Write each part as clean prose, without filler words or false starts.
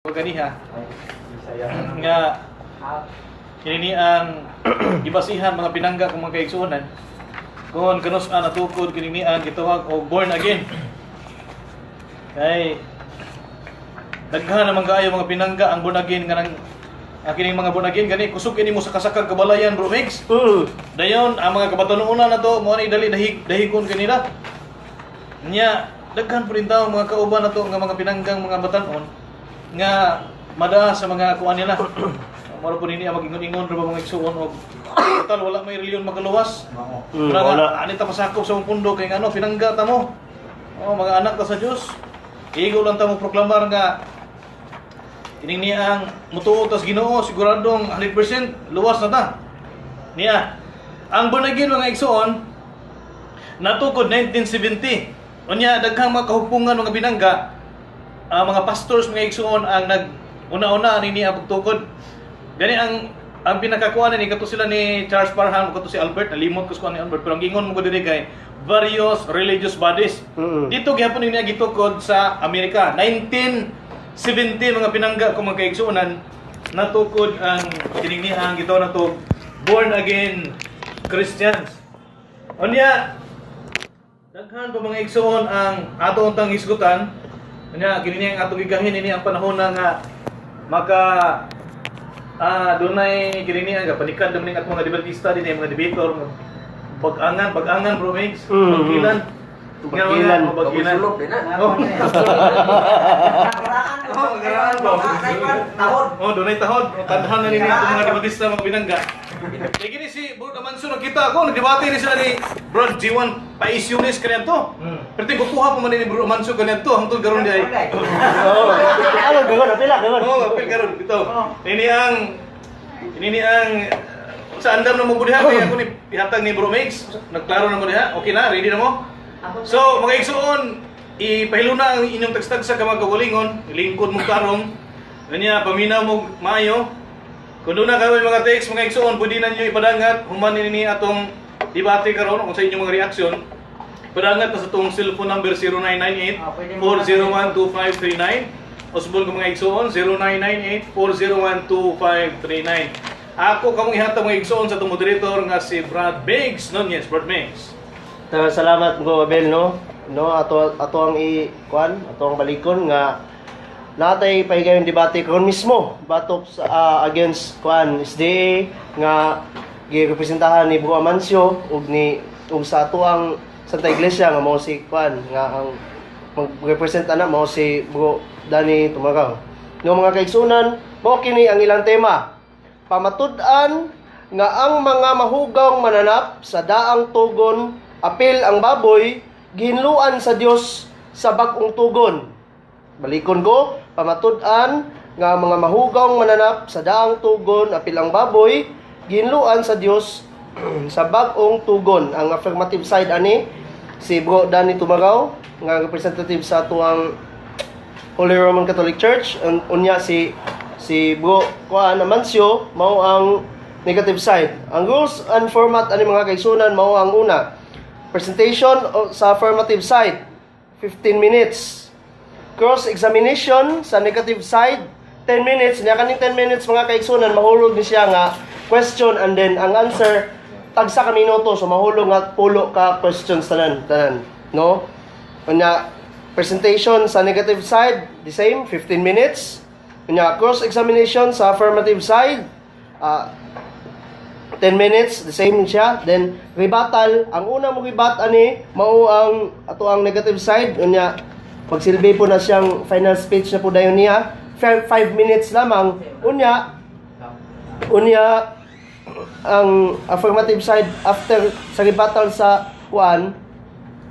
Ganiha nga kini ang gibasihan mga pinangga kung mga kaigsuonan kung kanus-an natukod kini ang gitawag og born again. Kay daghan naman kaayo mga pinangga ang born again nga nang kining mga born again gani kusog kini mo sa kasakag kabalayan, bro Mix. Dayon ang mga kabatununan na to mo ni dali dahikon kanila. Nya daghan po rin tao mga kauban na to nga mga pinanggang mga batanon nga mada sa mga kuan nila. Maro po nini magingon-ingon ra ba mga igsuon og total wala may reliyon magaluwas. Wala ani ta pasakop sa pundo kay ngano pinangga ta mo. Oh, mga anak ta sa Dios. Igo lang ta mo proklamar nga ining ni ang mutuo tas Ginoo siguradong 100% luwas na ta. Niya ang born again mga igsuon natukod 1970. Unya daghang mga kahupungan mga binangga mga pastors mga igsuon ang nag-una-una nini ang pagtukod. Gani ang pinakakuan ni kato sila ni Charles Parham kato si Albert nalimot ko sa ni Albert pero ang ingon mo ko diri kay various religious bodies. Dito gihapon ni gitukod sa Amerika 1970 mga pinangga kung mga kaigsuonan natukod ang kining ang gito na to born again Christians. Unya daghan pa mga igsuon ang ato untang isgutan. Nya kini ang atong gigahin ini ang panahon na nga maka dunay kini nga panikad naman ang mga debatista din mga debator bagangan bro Mix bagilan bagilan oh dunay tahod tadhan na nini mga debatista mga binangga. Kaya gini si Bro Damanso nakita ako nagdebate ni sila ni Bro G1 paisyonis kanyan to. Pero kukuha pa man ni Bro Damanso kanyan to hangtod karon di ay. Ano gagon apil apil karon dito. Ini ang sa andam na mo budiha kay ako ni ihatag ni Bro Mix. Nagklaro na mo diha. Okay na, ready na mo? So, mga igsuon, ipahiluna ang inyong tagstag sa mga kagulingon, ilingkod mo karong. Kanya paminaw mo maayo. Kung doon na kayo mga text, mga igsuon, pwede na nyo ipadangat, human ni atong debate karon kung sa inyong mga reaksyon. Ipadangat na sa itong cellphone number 0998-401-2539. Osbon ko mga igsuon, 0998-401-2539. Ako kamong ihatag mga igsuon sa itong moderator nga si Brad Biggs. Yes, Brad Biggs. Salamat ko Abel no ato ang ato ang balikon nga natay pahigayon debate karon mismo batok sa against SDA nga girepresentahan ni Bro Amancio ug sa ato ang Santa Iglesia nga mao si nga ang magrepresent ana mao si Bro Danny Tumagaw. No mga kaigsunan, mao kini ang ilang tema. Pamatud-an nga ang mga mahugawng mananap sa daang tugon apil ang baboy ginluan sa Dios sa bag-ong tugon. Balikon ko, pamatud-an nga mga mahugawng mananap sa daang tugon apil ang baboy ginluan sa Dios sa bag-ong tugon. Ang affirmative side ani si Bro Danny Tumagaw nga representative sa tuang Holy Roman Catholic Church, unya si Bro Amancio mao ang negative side. Ang rules and format ani mga kaigsunan mao ang una. Presentation sa affirmative side 15 minutes. Cross-examination sa negative side 10 minutes. Niya kaning 10 minutes mga kaigsunan mahulog ni siya nga question and then ang answer tagsa ka minuto so mahulog nga pulo ka questions tanan no. Unya presentation sa negative side the same 15 minutes. Unya cross-examination sa affirmative side 10 minutes, the same siya. Then, rebuttal. Ang una mo rebut ani, mao ang ato ang negative side. Unya, pagsilbi po na siyang final speech na po dayon niya. 5 minutes lamang. Unya, ang affirmative side, after sa rebuttal sa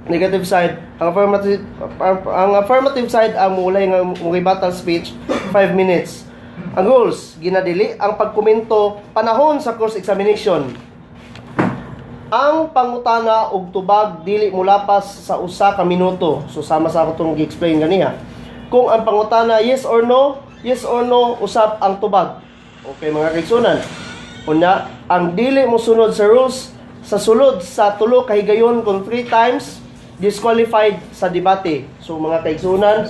negative side, ang affirmative side, ang mulay ng rebuttal speech, 5 minutes. Ang rules, ginadili ang pagkomento panahon sa cross-examination. Ang pangutana og tubag dili mulapas sa usa ka minuto. So sama sa ako itong gi-explain ganiha. Kung ang pangutana yes or no, usap ang tubag. Okay mga kaigsunan. Unya, ang dili mo sunod sa rules sa sulod sa tulo ka higayon kung 3 times disqualified sa debate. So mga kaigsunan,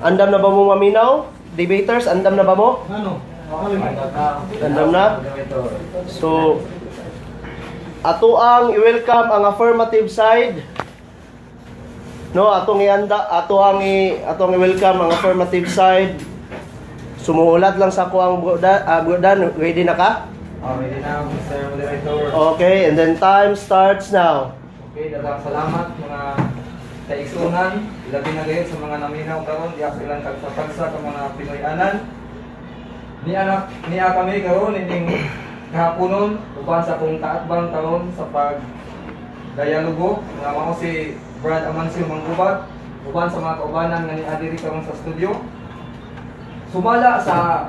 andam na ba mo maminaw? debaters, andam na ba mo? Ano? Andam na? So, ato ang i-welcome ang affirmative side. No, atong i-welcome ang affirmative side. Sumuulat lang sa ako ang budan. Ready na ka? Ready na, Mr. Moderator. Okay, and then time starts now. Okay, daghang salamat mga kaigsunan. Ilabi na gayon sa mga naminaw karon, diak ilang kagsa-kagsa ka mga Pinoy-anan. Niya kami karon ining kahaponon uban sa kung kaatbang karon sa pag-dialogo nga mao si Brad Amancio Manggubat uban sa mga kaubanan nga niadiri karon sa studio. Sumala sa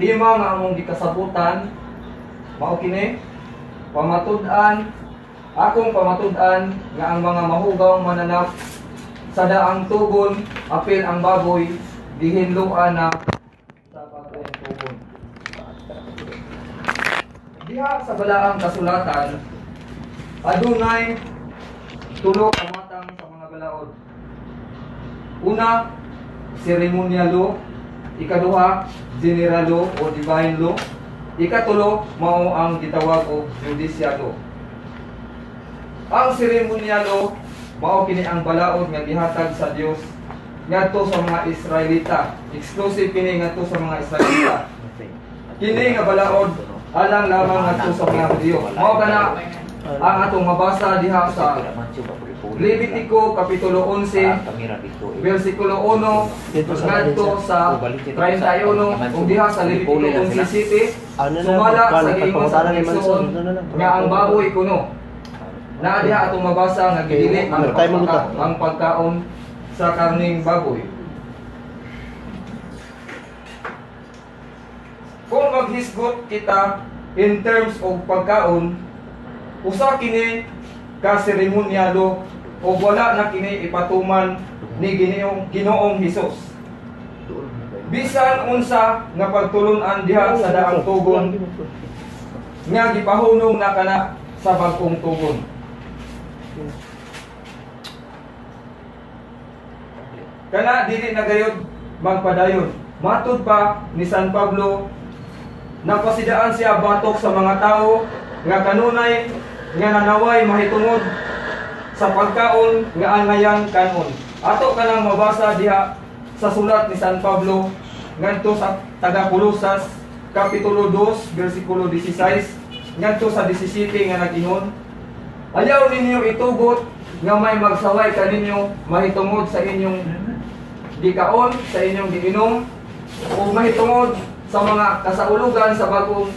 tema nga among gikasabutan mao kini akong pamatud-an nga ang mga mahugawng mananap sa daang tugon apil ang baboy gihinluan na sa patong tugon. Diha sa balaang kasulatan adunay tulo ka matang sa mga balaod. Una, ceremonial law. Ikaduha, general law o divine law. Ikatulo, mao ang gitawag og judicial law. Ang ceremonial law mao kini ang balaod nga gihatag sa Dios ngadto sa mga Israelita. Exclusive kini ngadto sa mga Israelita. Kini nga balaod alang lamang ngadto sa mga Hudyo. Mao kana ang atong mabasa diha sa Levitico Kapitulo 11 versikulo 1 ngadto sa 31 ug diha sa Levitico 11:7 sumala sa giingon sa Panginoon nga ang baboy kuno na diha atong mabasa nga gidili ang pagkaon sa karning baboy. Kung maghisgot kita in terms of pagkaon, usa kini ka seremonyalo o wala na kini ipatuman ni Ginoong Hesus. Bisan unsa nga pagtulon-an diha sa daang tugon nga gipahunong na kana sa bagong tugon. Kana dili na gayud magpadayon. Matud pa ni San Pablo napasidaan siya batok sa mga tao nga kanunay nga nanaway mahitungod sa pagkaon nga angayan kanon. Ato kanang mabasa diha sa sulat ni San Pablo ngadto sa taga Colosas kapitulo 2 bersikulo 16 ngadto sa 17 nga nagingon, ayaw ninyo itugot nga may magsaway kaninyo mahitungod sa inyong gikaon, sa inyong giinom o mahitungod sa mga kasaulugan sa bagong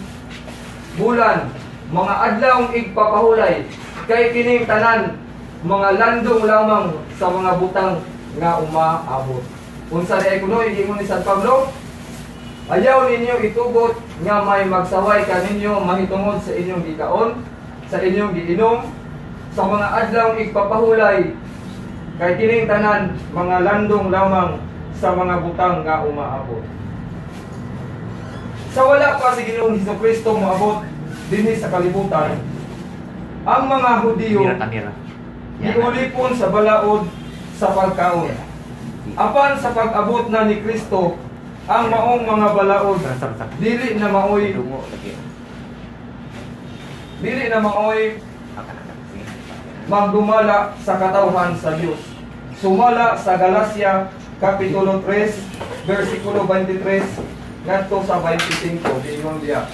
bulan, mga adlawng igpapahulay kay kining tanan mga landong lamang sa mga butang nga umaabot. Unsa di kuno ingon ni San Pablo, ayaw ninyo itugot nga may magsaway kaninyo mahitungod sa inyong gikaon, sa inyong giinom, sa mga adlawng igpapahulay kay kining tanan mga landong lamang sa mga butang nga umaabot. Sa wala pa si Ginoong Hesukristo moabot dinhi sa kalibutan, ang mga Hudiyo giulipon sa balaod sa pagkaon. Apan sa pag-abot na ni Kristo, ang maong mga balaod dili na maoy magdumala sa katawhan sa Dios. Sumala sa Galacia kapitulo 3 bersikulo 23 ngadto sa 25 diingon diya.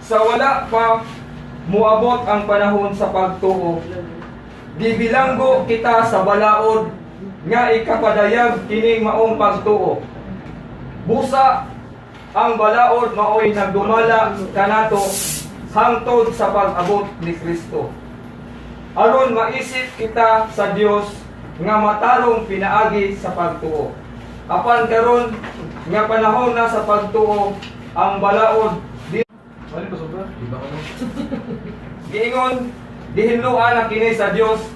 Sa wala pa muabot ang panahon sa pagtuo, gibilanggo kita sa balaod nga ikapadayag kining maong pagtuo. Busa ang balaod maoy nagdumala kanato hangtod sa pag-abot ni Kristo. Aron maisip kita sa Dios nga matarong pinaagi sa pagtuo. Apan karon nga panahon na sa pagtuo, ang balaod Wala ba sobra? giingon dihinluan na kini sa Dios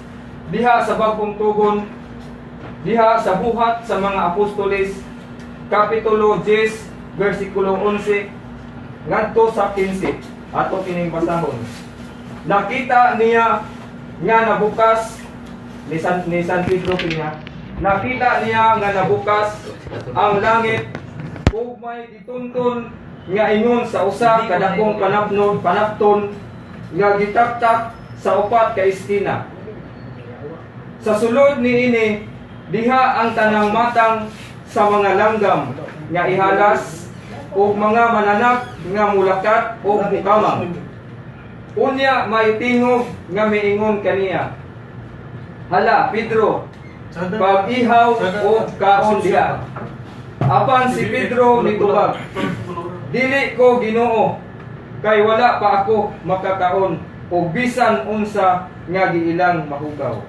diha sa bagong tugon, diha sa buhat sa mga apostoles kapitulo 10 bersikulo 11 ngadto sa 15. Ato kining basahon. Nakita niya nga nabukas ni San Pedro kiniya nakita niya nga nabukas ang langit ug may gitunton nga ingon sa usa ka dakong panapton nga gitaktak sa upat ka estina. Sa sulod niini diha ang tanang matang sa mga langgam nga ihalas ug mga mananak nga mulakat ug mukamang. Unya may tingog nga miingon kaniya, hala Pedro, pag-ihaw o kaon diha. Apan si Pedro nitubag, dili ko Ginoo, kay wala pa ako makakaon o bisan unsa nga giilang mahugaw.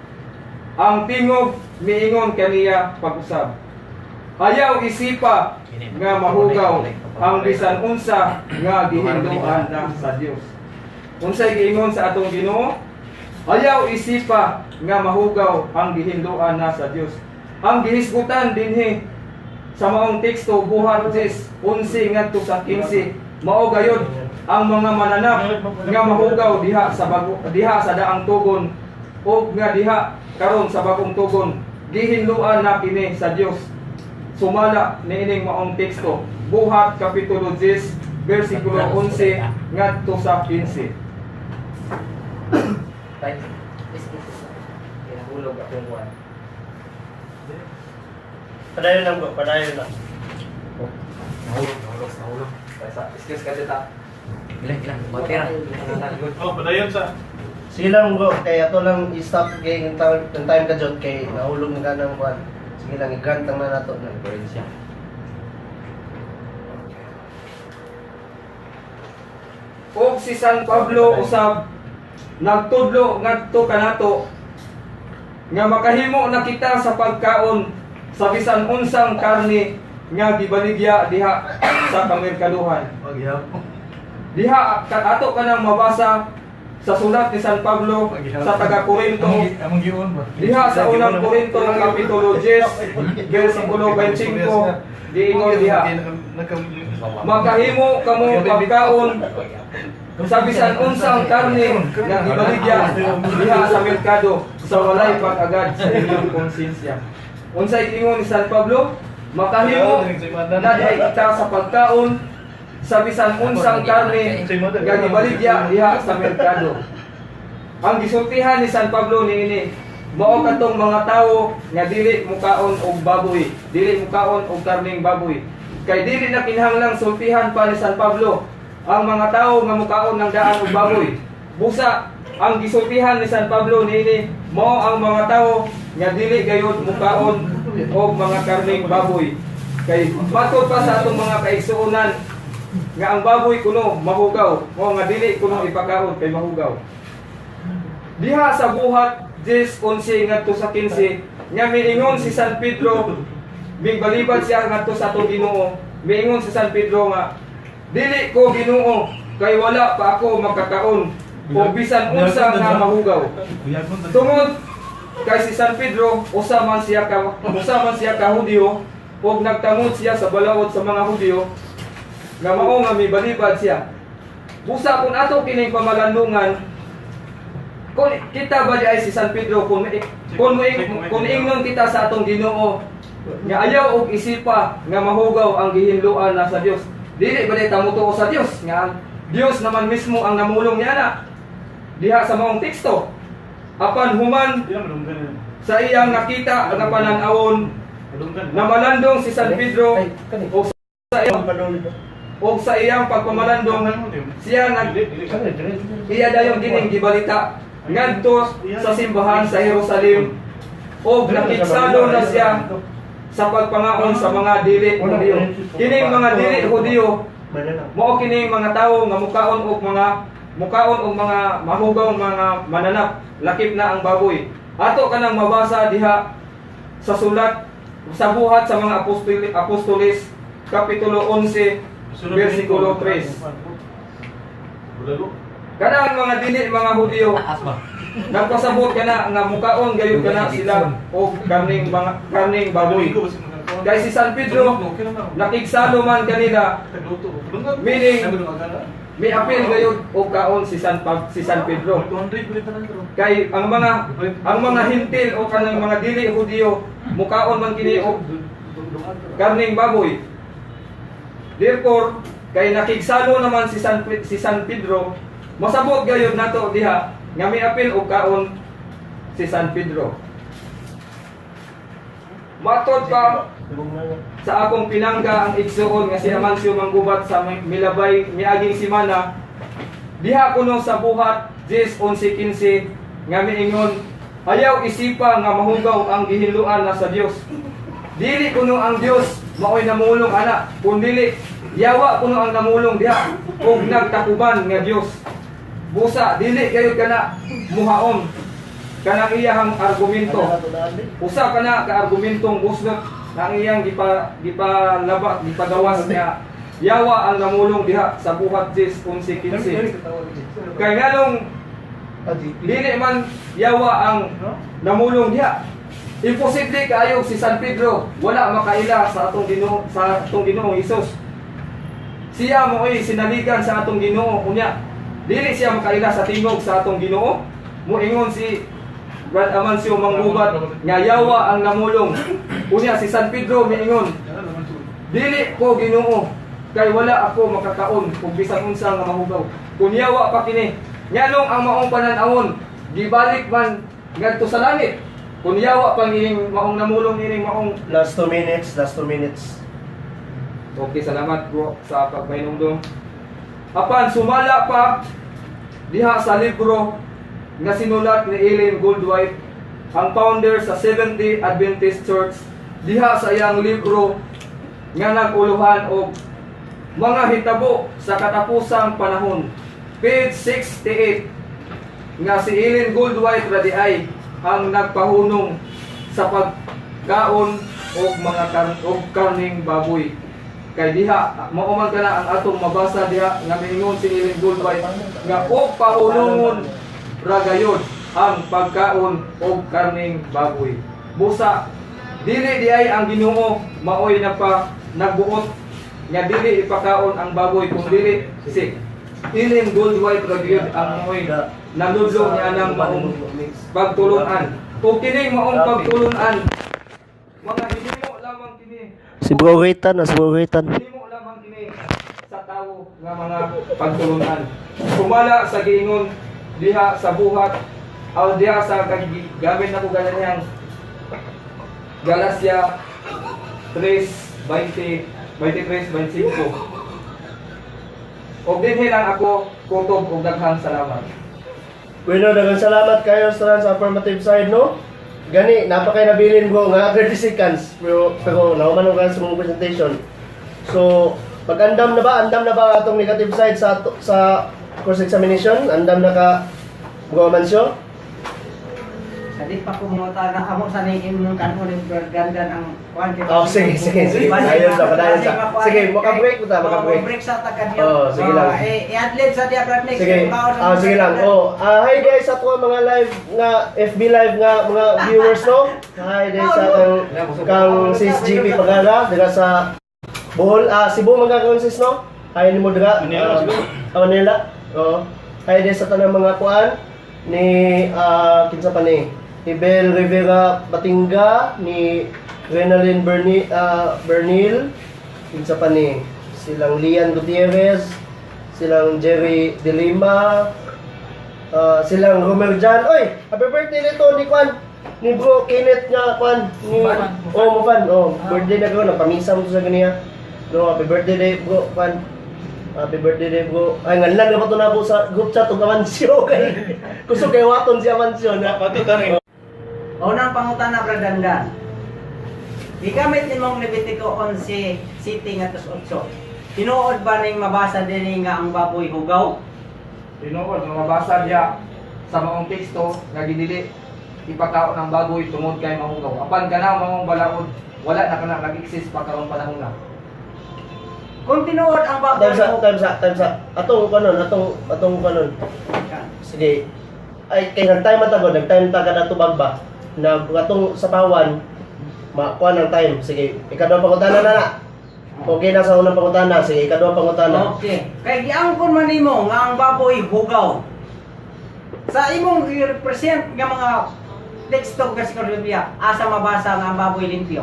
Ang tingog miingon kaniya pag-usab, ayaw isipa nga mahugaw ang bisan unsa nga gihinduan na sa Dios. Unsay giingon sa atong Ginoo? Ayaw isipa nga mahugaw ang gihinduan na sa Dios. Ang gihisgutan dinhi sa maong teksto buhat 11 ngadto sa 15 mao gayud ang mga mananap nga mahugaw diha sa daang tugon o nga diha karon sa bagong tugon gihinduan na kini sa Dios. Sumala niining maong teksto buhat kapitulo 10 bersikulo 11 ngadto sa 15. Pinahulog akong buwan. Padayon lang bro, padayon lang. Nahulog. Excuse ka dito. Ilang, batera. Oh, padayon sa. Sige lang bro, kay ato lang i-stop kay ng time ka jud kay nahulog na kanang buwan. Sige lang i-grant lang na nato na siya. Og si San Pablo usab nagtudlo ngadto kanato nga makahimo na kita sa pagkaon sa bisan unsang karne nga gibaligya diha sa kamerkaduhan. Diha ato kanang mabasa sa sulat ni San Pablo sa taga Corinto. Among giun ba? Diha sa unang Corinto kapitulo 10 bersikulo 25 diingon diha, makahimo kamo pagkaon sa bisan unsang karne nga gibaligya diha sa merkado sa walay pag-agad sa inyong konsensya. Unsay ingon ni San Pablo? Makahimo na diay kita sa pagkaon sa bisan unsang karne nga gibaligya diha sa merkado. Ang gisultihan ni San Pablo niini mao katong mga tawo nga dili mukaon og baboy, dili mukaon og karning baboy. Kay dili na kinahanglang sultihan pa ni San Pablo ang mga tawo nga mukaon ng daan og baboy. Busa ang gisultihan ni San Pablo niini mao ang mga tawo nga dili gayud mukaon og mga karning baboy. Kay patod pa sa atong mga kaigsuonan nga ang baboy kuno mahugaw, o nga dili kuno ipakaon kay mahugaw. Diha sa buhat 10:11 ngadto sa 15 nga miingon si San Pedro migbalibad siya ngadto sa atong Ginoo. Miingon si San Pedro nga dili ko Ginoo kay wala pa ako makakaon o bisan unsa nga mahugaw. Tungod kay si San Pedro usa man siya ka Hudyo ug nagtangod siya sa balaod sa mga Hudyo nga mao nga mibalibad siya. Busa kun ato kining pamalandungan kung kita ba di ay si San Pedro kung ingnon kita sa atong Ginoo nga ayaw og isipa nga mahugaw ang gihinluan na sa Dios. Dili ba di ta mutuo sa Dios nga Dios naman mismo ang namulong niya na diha sa maong teksto. Apan human sa iyang nakita nga panan-awon na malandong si San Pedro o sa iyang pagpamalandong siya iya dayon kining gibalita ngadto sa simbahan sa Jerusalem o nakiksalo na siya sa pagpangaon sa mga dili Hudyo. Kining mga dili Hudyo mao kining mga tawo nga mukaon og mga mahugaw mga mananap, lakip na ang baboy. Ato kanang mabasa diha sa sulat sa buhat sa mga apostoles kapitulo 11 bersikulo 3. Kanang mga dili mga Hudyo nagpasabot kana nga mukaon gayud kana sila og karning baboy. Kay si San Pedro nakigsalo man kanila, meaning may apil gayud og kaon si San Pedro. 200 ulit na lang bro. Kay ang mga hintil o kanang mga dili Hudiyo mukaon man kini og karning baboy. Therefore, kay nakigsalo naman si San Pedro, masabot gayud nato diha nga may apil og kaon si San Pedro. Matod pa sa akong pinangga ang igsuon nga si Amancio Manggubat sa Milabay miaging simana, diha kuno sa buhat 10:11-15 nga miingon, ayaw isipa nga mahugaw ang gihinluan na sa Dios. Dili kuno ang Dios maoy namulong ana, kun dili yawa kuno ang namulong diha ug nagtakuban nga Dios. Busa dili kayo kana muhaon kanang iyang argumento. Usa kana ka argumentong busnot na ang iyang gipagawas niya yawa ang namulong diha sa buhat 10:11-15. Kay nganong dili man yawa ang namulong diha. Imposible kaayo si San Pedro wala makaila sa atong Ginoo Hesus. Siya mo'y sinaligan sa atong Ginoo unya. Dili siya makaila sa tingog sa atong Ginoo. Moingon si Brad Amancio Manggubat nga yawa ang namulong. Unya si San Pedro miingon, dili ko Ginoo kay wala ako makakaon kung bisan unsa nga mahugaw. Kun yawa pa kini, nganong ang maong panan-awon gibalik man ngadto sa langit. Kun yawa pa ining maong namulong ining maong Last 2 minutes, last 2 minutes. okay, salamat bro sa pagmainungdong. Apan sumala pa diha sa libro nga sinulat ni Ellen Goldwhite, ang founder sa Seventh-day Adventist Church, diha sa iyang libro nga naguluhan og mga hitabo sa katapusang panahon, page 68, nga si Ellen Goldwhite radiay ang nagpahunong sa pagkaon og mga karning baboy. Kay diha mao man kana ang atong mabasa diha nga miingon si Ellen Goldwhite nga og pahunungon ragayod ang pagkaon og karning baboy. Busa dili diay ang Ginoo maoy nagbuot nga dili ipakaon ang baboy kung dili si Ellen Goldwhite ragayod ang maoy nanudlo niya ng maong pagtulunan. Kung kining maong pagtulunan, mga hinimo lamang kini. Si Bro Raytan, Hinimo lamang kini sa tawo nga mga pagtulunan. Sumala sa giingon diha sa buhat o diha sa gamit na ko ganyan Galacia 3:23-25. Og dinhi lang ako kutob og daghang salamat. Bueno, daghang salamat kayo sa affirmative side, no? Gani, napakay nabilin ko nga 30 seconds. Pero nauman ko sa mong presentation. So, pag-andam na ba atong negative side sa course examination? Andam na ka Bro Amancio? Di pa ko mo na amo sa ning imong kanon ng gandan ang kuan kay. Oh, sige. Ayun sa padayon sa. Sige, maka-break mo ta, maka-break. Break sa taga Oh, sige lang. I-adlib sa dia brad next. Sige. Sige lang. Hi guys sa ato mga live nga FB live nga mga viewers, no. Hi guys sa kang sis GP Pagala diga sa Bohol, Cebu magkakaon sis, no. Hi nimo diga. Manila. Oo. Hi guys sa tanang mga kuan ni kinsa pa ni Ibel Rivera Batinga, ni Renalyn Bernil, kinsa pa ni silang Lian Gutierrez, silang Jerry De Lima, silang Romer Jan. Oy, happy birthday nito ni Kwan, ni Bro Kenneth nga Kwan, ni Mufan. Birthday na ko, napamisa mo sa ganiya. No, happy birthday day Bro Kwan. Happy birthday day Bro. Ay nganlan na pa to na po sa group chat ug Amancio kay kusog kay waton si Amancio na Patutan Unang pangutana brad Dandan. Gigamit nimong Levitico 11 city nga 8. Tinuod ba ning mabasa dinhi nga ang baboy hugaw? Tinuod nga mabasa diha sa maong teksto nga gidili ipakaon ang baboy tungod kay mahugaw. Apan kana maong balaod wala na kana nag-exist pa karong panahon na. Kung tinuod ang baboy time sa atong kanon sige ay kay nag-time matagod nag-time ta kada tubag ba na atong sa pawan makuha ng time sige ikadaw pangutana na Okay na sa unang pangutana, sige ikaduhang pangutana. Okay. Kay giangkon man nimo nga ang baboy hugaw. Sa imong represent nga mga teksto sa Biblia, asa mabasa nga ang baboy limpyo?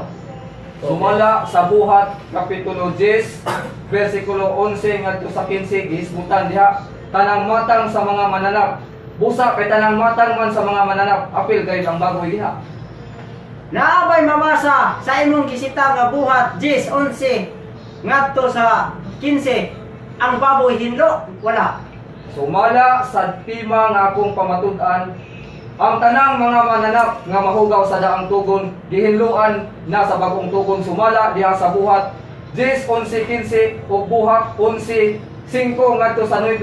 Sumala sa buhat kapitulo 10 bersikulo 11 ngadto sa 15 gihismutan diha tanang matang sa mga mananap. Busa kay tanang matang man sa mga mananap, apil kay ang baboy diha. Naabay mabasa sa imong gisita nga buhat 10:11 ngadto sa 15 ang baboy hinlo? Wala. Sumala sa tima nga akong pamatud-an ang tanang mga mananap nga mahugaw sa daang tugon gihinluan na sa bagong tugon. Sumala diha sa buhat 10:11-15 ug buhat 11:5 ngadto sa 9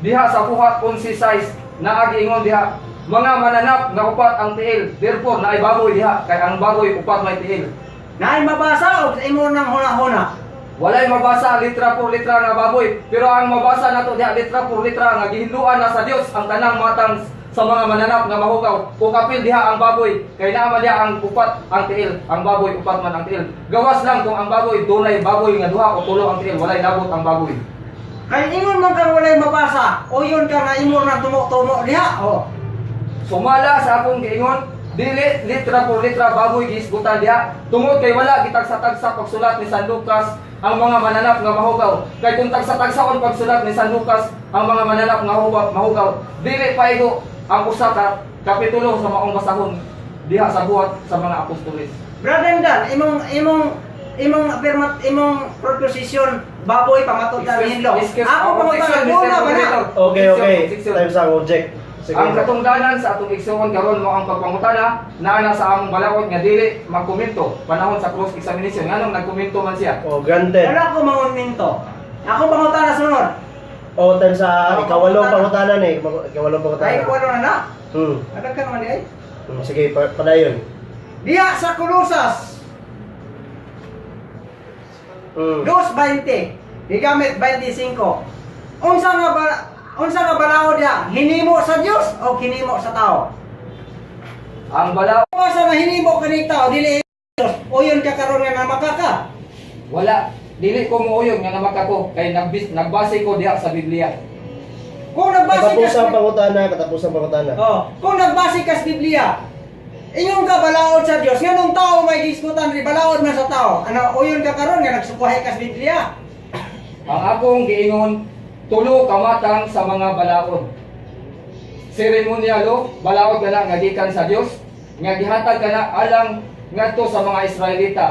diha sa buhat 11:6 naagi ingon diha mga mananap nga upat ang tiil, therefore naay baboy diha kay ang baboy upat may tiil. Naay mabasa og sa imo nang huna-huna. Walay mabasa litra por litra nga baboy, pero ang mabasa nato diha litra por litra nga gihinluan na sa Dios ang tanang matang sa mga mananap nga mahugaw. Kung kapil diha ang baboy, kay naa man diha ang upat ang tiil, ang baboy upat man ang tiil. Gawas lang kung ang baboy dunay baboy nga duha o tulo ang tiil, walay labot ang baboy. Kay ingon man kang walay mabasa, o yun ka nga imo nang tumo-tumo diha. Oh. Sumala sa akong giingon, dili litra por litra baboy gihisgutan diha. Tungod kay wala gitagsa-tagsa pagsulat ni San Lucas ang mga mananap nga mahugaw. Kay kung tagsa-tagsaon pagsulat ni San Lucas ang mga mananap nga mahugaw, dili paigo ang usa ka kapitulo sa maong basahon diha sa buhat sa mga apostoles. Brother Dan, imong proposition baboy pamatud na hinlo. Ako pamatud una ba na? Okay. Time sa object. Sige. Ang katungdanan sa atong igsoon karon mo ang pagpangutana naa sa among balakot nga dili magkomento panahon sa cross examination nganong nagkomento man siya. Oh, granted. Wala ko mangunminto. Ako pangutan na sunod. O, time sa ikawalong pangutana ni. Ikawalong pangutana. Ay, wala na na. Hmm. Ada ka naman ay. Sige, padayon. Diha sa Kolosas Hmm. 2:20. Gigamit 25. Unsa nga balaod diha? Hinimo sa Dios o hinimo sa tao? Ang balaod Basta na hinimo kani tao dili Dios. O yun ka karon nga namaka ka. wala dili ko muuyog nga namakako kay nagbase ko diha sa Biblia. Kung nagbase ka Katapusang pangutana. Oh, kung nagbase ka sa Biblia, inyong ka balaod sa Dios. Nganong tao may gisgutan ri balaod man sa tao. Ano o yun ka karon nga nagsukuhay ka sa Biblia? Ang akong giingon tulo ka matang sa mga balaod. Seremonyalo, balaod kana nga gikan sa Dios, nga gihatag kana alang ngadto sa mga Israelita.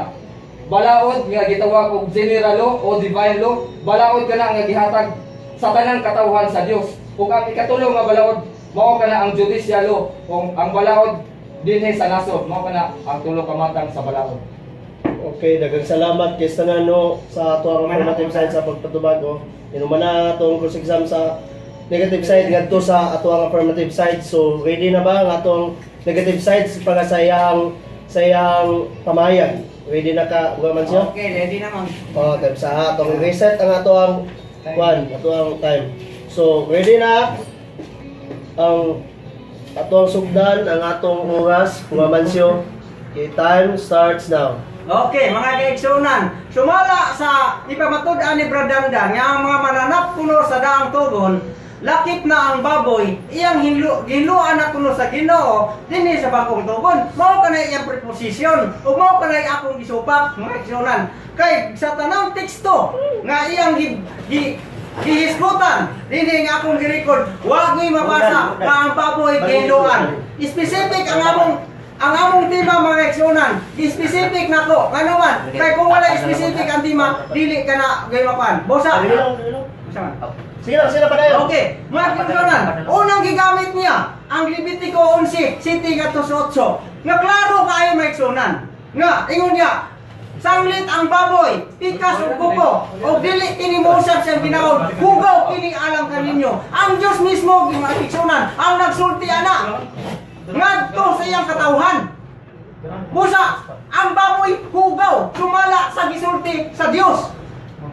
Balaod nga gitawag og general law o divine law, balaod kana nga gihatag sa tanang katawhan sa Dios. Ug ang ikatulo nga balaod mao kana ang judicial law, o ang balaod dinhi sa nasod, mao kana ang tulo ka matang sa balaod. Okay, daghang salamat kay Stanano sa ato ang affirmative side sa pagpatubag. Inuman na atong cross exam sa negative side ngadto sa ato ang affirmative side. So ready na ba ang atong negative side para sa iyang pamayan? Ready na ka man siya? Okay, ready naman. Oh, time sa atong reset ang ato ang ato ang time. So ready na ang atong sugdan, ang atong oras, Mansyo. Okay, time starts now. Okay, mga kaigsunan, sumala sa ipamatud-an ni Bradanda nga ang mga mananap kuno sa daang tugon, lakip na ang baboy, iyang hinluan na kuno sa Ginoo dinhi sa bagong tugon. Mao kanay iyang preposition ug mao kanay akong gisupak, mga kaigsunan. Kay sa tanang teksto nga iyang gihisgutan dinhi nga akong gi-record, wa gyud mabasa nga ang baboy hinluan. Specific ang among tema, mga eksonan, specific na ko. Ano man? Kaya kung wala specific ang tema, dili ka na gaymapan. Bosa. Sige na padayon. Okay, mga eksonan, unang gigamit niya ang Levitico 11, 7-8. Nga klaro kayo, mga eksonan. Nga, ingon niya, sanglit ang baboy, pikas o kuko, o dili kini mousap siyang ginaon, hugaw kini alang kaninyo. Ang Diyos mismo, mga eksonan, ang nagsulti anak. Ngadto sa iyang katawhan. Busa, ang baboy hugaw, sumala sa gisulti sa Dios.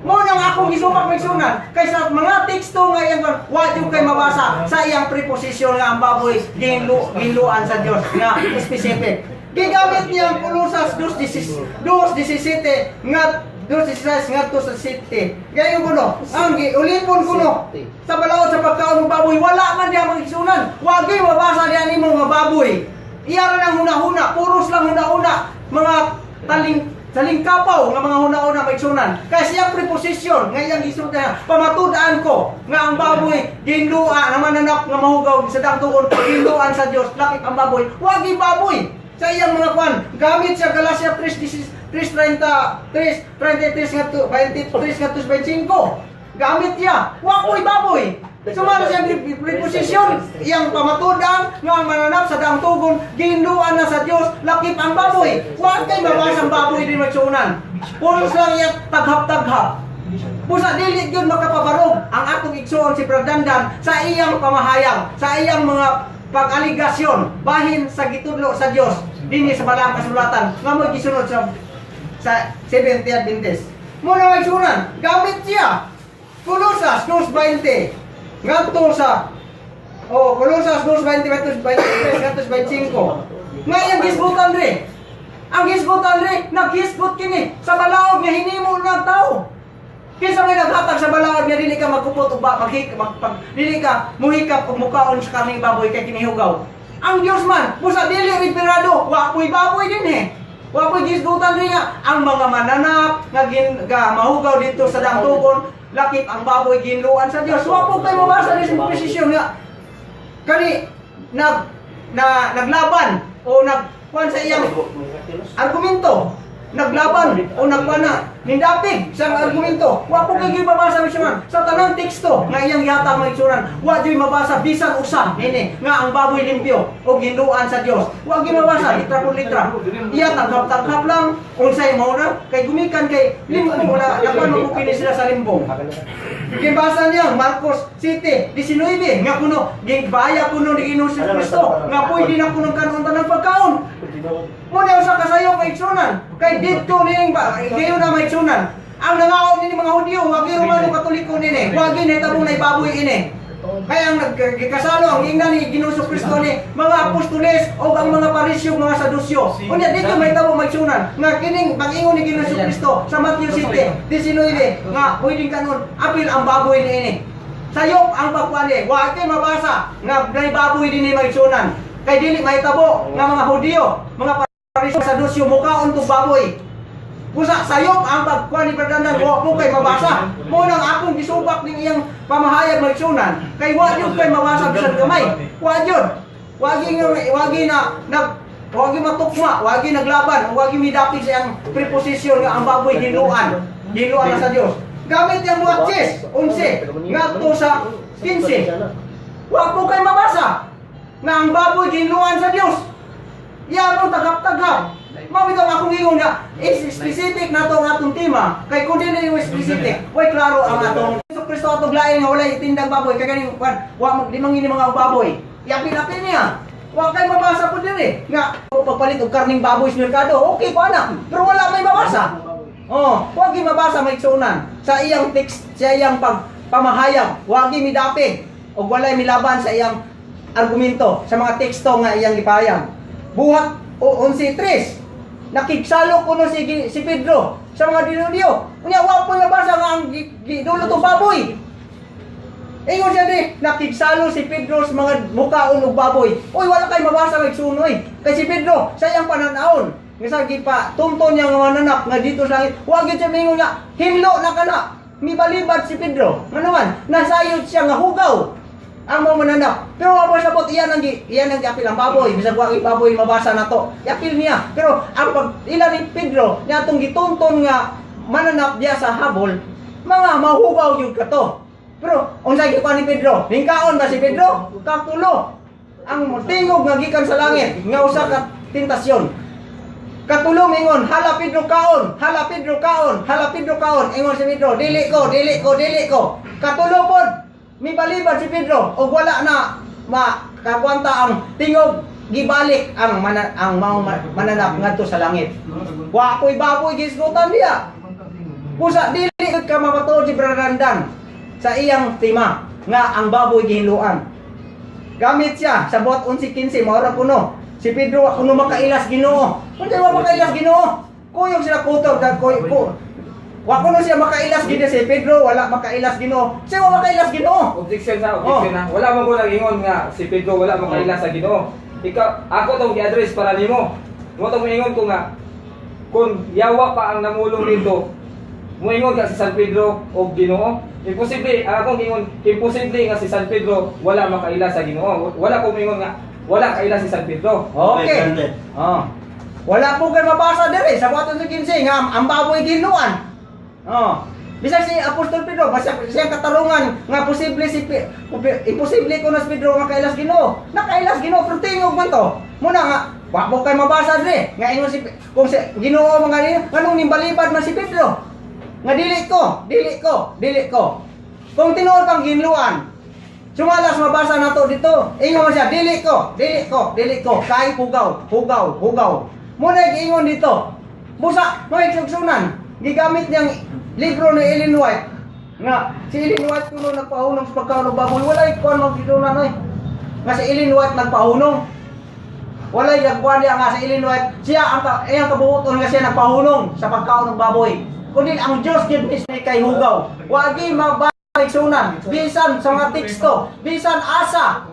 Mo nang akong gisupak magsunan kaysa mga teksto nga iyang wa jud kay mabasa sa iyang preposition nga ang baboy ginluan sa Dios nga specific. Gigamit niya ang Kolosas 2:17 nga 16 ngadto sa city. Gayon kuno, ang ulipon kuno sa balaod sa pagkaon ng baboy, wala man diya magigsunan. Wagi mabasa diya nimo nga baboy. Iya ra nang huna-huna, puros lang huna-huna, mga saling kapaw nga mga huna-huna magigsunan. Kaya siya preposition nga iyang isudan, pamatudaan ko nga ang baboy ginlua na mananap nga mahugaw sa dagtuon, ginluan sa Dios, lakip ang baboy. Wagi baboy. Sa iyang mga kwan, gamit siya Galacia 3:33 ngadto 23 ngadto 25. Gamit niya, wakoy baboy. Sumala siya preposition, iyang pamatudan nga ang mananap sa daang tugon, ginluan na sa Dios, lakip ang baboy. Wa kay mabasang baboy din magsuunan. Puros lang iya taghap-taghap. Pusa dili gyud makapabarog ang atong igsuon si Pradandan sa iyang pamahayag, sa iyang mga pag-aligasyon bahin sa gitudlo sa Dios dinhi sa balang kasulatan nga mo gisunod sa 70 Adventist. Muna may sunan, gamit siya Kolosas 2:20 ngadto sa Kolosas 2:20 ngadto 25. Ngayang gisgutan ri. Ang gisgutan ri, naghisgot kini sa balaod nga hinimo ng tao. Kinsa may naghatag sa balaod nga dili ka magkupot ug dili ka muhikap og mukaon sa kaming baboy kay kinihugaw. Ang Dios man, busa dili reparado, wa po'y baboy din eh. Wa po'y gisgutan rin nga ang mga mananap nga mahugaw dito sa dangtugon, lakip ang baboy ginluan sa Dios. Wa po tayo mabasa din sa posisyon nga kani naglaban o nagkuan sa iyang argumento. Naglaban o nagpana nindapig sa argumento. Wa po kay mabasa misyon sa tanang teksto nga iyang yata maigsunan. Wa gyud mabasa bisan usa nini nga ang baboy limpyo o ginluan sa Dios. Wa gyud mabasa litra por litra. Iya tanghap-tanghap lang unsay mao na kay gumikan kay limpo wala dapat mo kini sila sa limpo. Gibasa niya Marcos 7:19 nga kuno gibaya kuno ni Ginoo Kristo nga pwede na kuno kanon tanang pagkaon. Muna sa kasayo maigsunan kay dito ning gayon na maigsunan ang nangaon ni mga Hudyo wagi Romano Katoliko nini wagi nahitabo na baboy ini kaya ang nagkasalo ang ingnan ni Ginoo Kristo ni mga apostoles o ang mga parisyo mga sadusyo unya dito mahitabo maigsunan nga kining pag-ingon ni Ginoo Kristo sa Matthew 7:19 nga pwedeng kanon apil ang baboy ini sayop ang pagkuan wa kay mabasa nga baboy dinhi maigsunan kay dili mahitabo nga mga Hudyo, mga parisyo sa dusyo mukaon tug baboy. Busa sayop ang pagkuan ni Pradandan wa mo kay mabasa. Mo nang akong gisubak ning iyang pamahayag maigsunan kay wa jud kay mabasa bisan gamay. Wa jud. Wagi matukma, wagi naglaban, wagi midapig sa iyang preposition nga ang baboy ginluan na sa Dios. Gamit yang Muatsis 11 ngadto sa 15. Wa po kay mabasa nga ang baboy ginluan sa Dios. Iya mo tagap-tagap. Mabitaw akong ingon nga specific na to ang atong tema. Kay kun dili yung specific, way klaro ang atong Kristo atong lain nga walay itindang baboy kay kani wa limang ini mga baboy. Yapin-apin niya. Wa kay mabasa po diri nga pagpalit og karning baboy sa merkado. Okay pa na. Pero wala may mabasa. Wag gi mabasa maigsunan sa iyang text, sa iyang pamahayag. Wag gi midapig og walay milaban sa iyang argumento sa mga teksto nga iyang gipahayag. Buhat 11:3 nakigsalo kuno si Pedro sa mga dinulyo. Unya wa po nabasa nga ang gidulo to baboy. Ingon siya di nakigsalo si Pedro sa mga mukaon og baboy. Oy wala kay mabasa magsunoy. Kay si Pedro sa iyang pananaon nga sa gipa tunton niya nga mananap nga dito sa langit. Wa gyud siya mingon nga hinlo na kana. Mibalibad si Pedro. Nganoman nasayod siya nga hugaw ang mga mananap. Pero wa sabot iyan ang apil ang baboy. Bisag wa baboy mabasa na to. Apil niya. Pero ang pag ila ni Pedro niya atong gitunton nga mananap diya sa habol, mga mahugaw yung kato. Pero unsay gikuan ni Pedro? Ningkaon ba si Pedro? Katulo. Ang tingog nga gikan sa langit nga usa ka tentasyon. Katulo mingon, hala Pedro kaon, hala Pedro kaon, hala Pedro kaon. Ingon si Pedro, dili ko. Katulo pod mibalibad si Pedro o wala na makakwanta ang tingog gibalik ang mananap ngadto sa langit. Wa ko'y baboy gisgutan diya. Pusa dili ka mapatuod si Pradandan sa iyang tema nga ang baboy gihinluan. Gamit siya sa buhat 11:15 maura kuno. Si Pedro kuno makailas Ginoo. Unsay wa makailas Ginoo? Kuyog sila kutob Wa kuno siya makailas gid si Pedro, wala makailas Ginoo. Siya wa makailas Ginoo. Objection na. Wala mo ko nag-ingon nga si Pedro wala mo kaila sa Ginoo. Ikaw, ako tong i-address para nimo. Mo tong ingon ko nga kung yawa pa ang namulong dito, moingon ka si San Pedro o Ginoo. Imposible, akong ingon, imposible nga si San Pedro wala makaila sa Ginoo. Wala ko moingon nga wala kaila si San Pedro. Okay. Oh. Wala po kay mabasa diri sa buhaton sa 15 nga ang baboy ginuan. Oh. Bisag si Apostol Pedro, basta siya katarungan nga posible imposible ko na si Pedro makailas Ginoo. Nakailas Ginoo pero tingog man to. Muna nga wa mo kay mabasa diri nga ingon si kung si Ginoo mga ni nganong nimbalibad man si Pedro. Nga dili ko. Kung tinuod kang ginluan, sumalas mabasa na to dito. Ingon siya, dili ko. Kay hugaw. Muna ingon dito. Busa, may sugsunan. Gigamit niyang libro ni Ellen White. Nga, si Ellen White kuno nagpahunong sa pagkaon ng baboy. Walay kuan magsunan oy. Nga si Ellen White nagpahunong. Walay nagkuan niya nga si Ellen White. Siya ang kabuoton nga siya nagpahunong sa pagkaon ng baboy. Kundi ang Diyos gid mismo kay hugaw. Wagi magsunan. Bisan sa mga teksto, bisan asa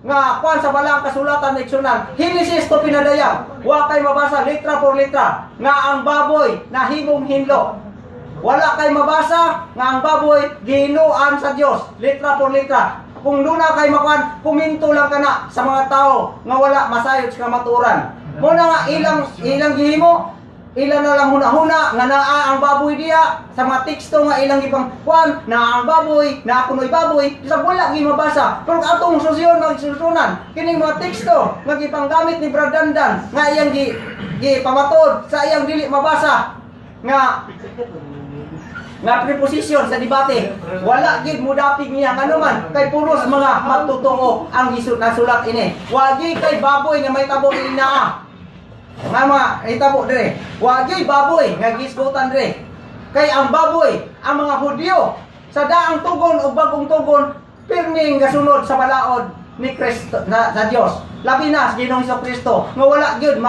nga kuan sa balang kasulatan ng iksunan. Hinesis to pinadaya. Wa kay mabasa litra por litra nga ang baboy nahimong hinlo. Wala kay mabasa nga ang baboy gihinuan sa Dios litra por litra. Kung luna kay makuan, kuminto lang kana sa mga tao nga wala masayod sa kamaturan. Muna nga ilang gihimo, ilan na lang huna-huna nga naa ang baboy diya sa mga teksto nga ilang ipang kuan na ang baboy na kunoy baboy sa wala gi mabasa pero atong susyon magsusunan kining mga teksto nga gipanggamit ni Brad Dandan nga iyang gi pamatod sa iyang dili mabasa nga preposition sa debate wala gid mo dapig niya kanuman kay puros mga magtotoo ang nasulat ini wagi kay baboy nga may tabo inaa mama, itabo dire. Wagi baboy nga gisgutan dire. Kay ang baboy, ang mga Hudyo sa daang tugon o bagong tugon pirming gasunod sa balaod ni Kristo sa Dios. Labi na sa Ginoong Kristo nga wala gyud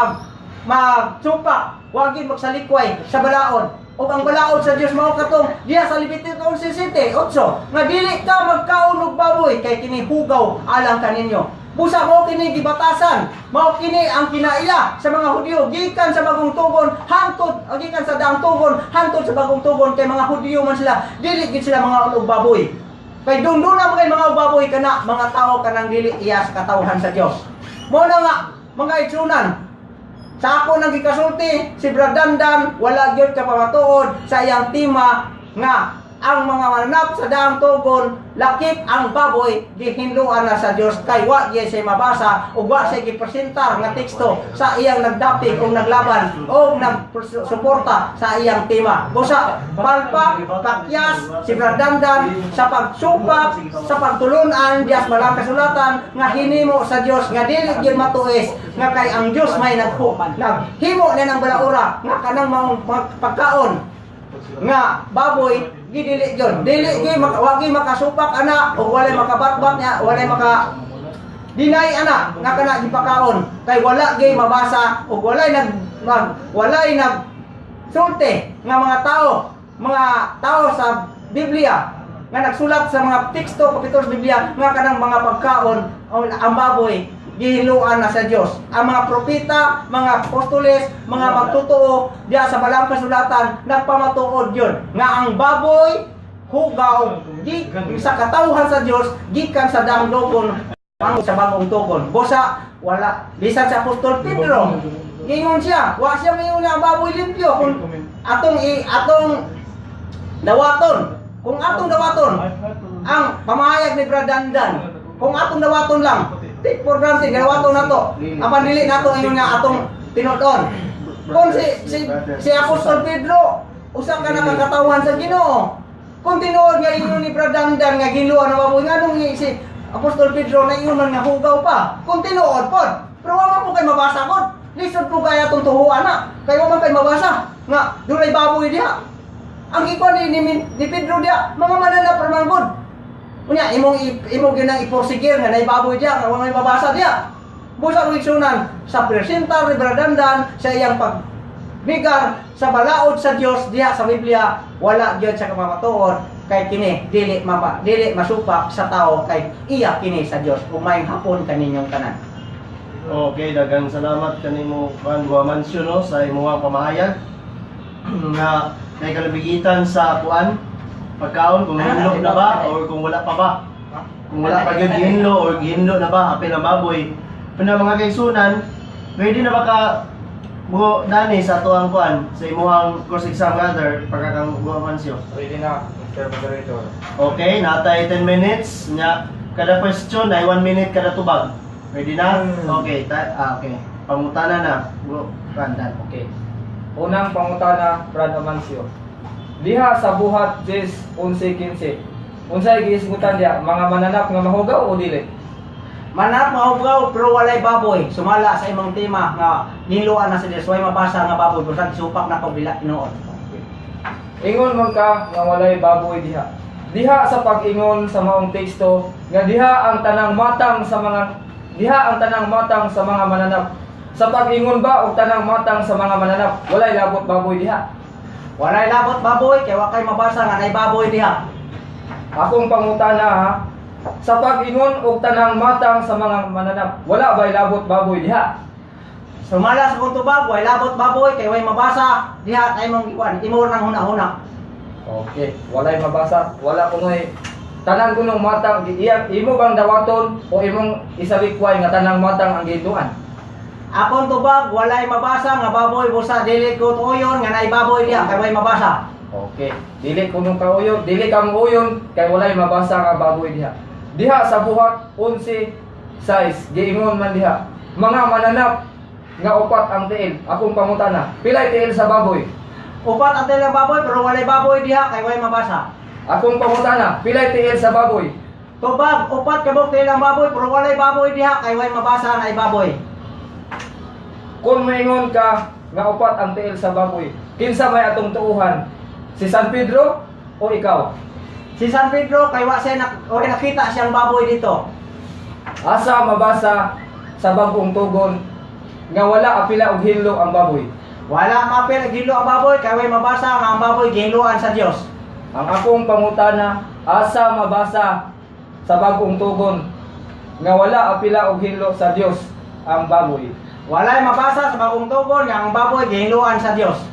magsupak, wagi magsalikway sa balaod. O ang balaod sa Dios mao katong diya sa Leviticus 11:8 nga dili ka magkaon og baboy kay kini hugaw alang kaninyo. Busa mo kini gibatasan, mao kini ang kinaila sa mga Hudyo gikan sa bagong tugon hangtod gikan sa daang tugon hangtod sa bagong tugon kay mga Hudyo man sila dili gid sila mga og baboy. Kay dunduna mga mga baboy kana mga tao kanang dili iya sa katawhan sa Dios. Mo na nga mga igsunan. Sa ako nang gikasulti si Brad Dandan wala gyud ka pamatuod sa iyang tema nga ang mga mananap sa daang tugon lakip ang baboy gihinluan na sa Dios kay wa gyud siya mabasa ug wa siya gipresentar nga teksto sa iyang nagdapig o naglaban o nagsuporta sa iyang tema. Busa palpak pakyas si Brad Dandan sa pagsupak sa pagtulunan dias balang kasulatan nga hinimo sa Dios nga dili gyud matuis nga kay ang Dios may naghimo na ng balaura nga kanang maong pagkaon nga baboy gidili yon dili gi wagi makasupak ana o walay makabatbat niya walay maka dinay ana nga kana gipakaon kay wala gi mabasa o walay nag sulti nga mga tao sa Biblia nga nagsulat sa mga teksto kapitulo sa Biblia nga kanang mga pagkaon ang baboy gihiluan na sa Dios. Ang mga propeta, mga apostoles, mga magtotoo diya sa balang kasulatan nagpamatuod yun nga ang baboy hugaw sa katawhan sa Dios gikan sa daang tugon sa bagong tugon. Busa wala bisan sa Apostol Pedro. Gingon siya, wa siya mayon nga ang baboy limpyo kung atong dawaton. Kung atong dawaton ang pamahayag ni Brad Dandan, kung atong dawaton lang take for granted dawaton nato apan dili nato ingon nga atong tinudon kung si Apostol Pedro usa ka nakakatawhan sa Ginoo kung tinuod nga ingon ni Brad Dandan nga ginluan na baboy nganong si Apostol Pedro na ingon nga hugaw pa kung tinuod pod pero wa mo kay mabasa pod lisod po kaya atong tuhuan na kay wa man kay mabasa nga dunay baboy diha ang ikon ni Pedro diha mga mananap ramang pod. Unya imong ginang iporsigir nga naibaboy diya nga wala mabasa diya. Busa ang igsunan sa presentar ni Brad Dandan sa iyang bigar sa balaod sa Dios diha sa Biblia wala gyud sa kamamatuod kay kini dili masupak sa tao kay iya kini sa Dios ug maayong hapon kaninyong tanan. Okay, daghang salamat kanimo Juan Guamancio no sa imong pamahayag nga kay kalabigitan sa kuan pagkaon kung hinlo na ba or kung wala pa ba. Kung wala pa gyud gihinlo or gihinlo na ba apil ang baboy. Pina mga kaigsunan, pwede na ba ka mo dani sa tuang kuan sa imong course exam gather pagkakang Guamancio. Ready na, Mr. Moderator. Okay, natay 10 minutes nya kada question ay 1 minute kada tubag. Ready na? Okay, okay. Pangutana na. Go, Randan. Okay. Unang pangutana, Brad Amancio. Diha sa buhat 10:11-15. Unsay giisgutan diha? Mga mananap nga mahugaw o dili? Manap mahugaw pero walay baboy. Sumala sa imong tema nga ginluan na sa Dios way mabasa nga baboy busag supak na pagbila tinuod. Ingon man ka nga walay baboy diha. Diha sa pag-ingon sa maong teksto nga diha ang tanang matang sa mga mananap. Sa pag-ingon ba og tanang matang sa mga mananap, walay labot baboy diha. Walay labot baboy kay wa kay mabasa nga nay baboy diha. Akong pangutana ha. Sa pag-ingon og tanang matang sa mga mananap, wala bay labot baboy diha. Sumala sa kong tubag way labot baboy kay way mabasa diha kay imong giwan imo nang huna-huna. Okay, walay mabasa, wala kunoy tanan kunong matang imo bang dawaton o imong isalikway nga tanang matang ang gihiluan. Akong tubag walay mabasa nga baboy busa dili ko tuyon nga nay baboy diha kay way mabasa. Okay, dili kunong kauyon, dili kang uyon kay walay mabasa nga baboy diha. Diha sa buhat 11:6 giingon man diha. Mga mananap nga upat ang tiil. Akong pangutana, pilay tiil sa baboy? Upat ang tilang baboy pero walay baboy diha kay way mabasa. Akong pangutana, pilay tiil sa baboy? Tubag upat kabuk tilang baboy pero walay baboy diha kay way mabasa nay baboy. Kung maingon ka nga upat ang tiil sa baboy, kinsa may atong tuuhan? Si San Pedro o ikaw? Si San Pedro kay wa siya nakita siyang baboy dito. Asa mabasa sa bagong tugon nga wala apila og hinlo ang baboy? Wala mapil gilo ang baboy kay way mabasa nga ang baboy gihiluan sa Dios. Ang akong pangutana, asa mabasa sa bagong tugon nga wala apila og hinlo sa Dios ang baboy? Walay mabasa sa bagong tugon nga ang baboy gihiluan sa Dios.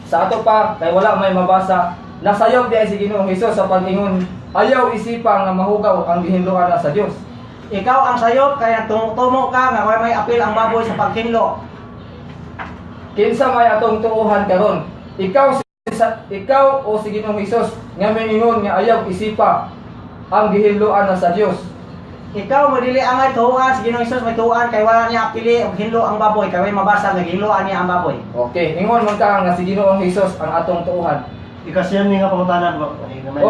Sa ato pa kay wala may mabasa, nasayop di ay si Ginoong Hesus sa pag-ingon ayaw isipa nga mahugaw ang gihinluan na sa Dios. Ikaw ang sayop kay nagtumutumo ka nga way may apil ang baboy sa paghinlo. Kinsa may atong tuuhan karon? Ikaw o si Ginoong Hesus nga mingon nga ayaw isipa ang gihinluan na sa Dios. Ikaw madili angay tuuan si Ginoong Hesus may tuuan kay wala niya apili og hinlo ang baboy kay way mabasa nga gihinluan niya ang baboy. Okay, ingon man ka nga si Ginoong Hesus ang atong tuuhan. Ikasyan ni nga pangutanan ko.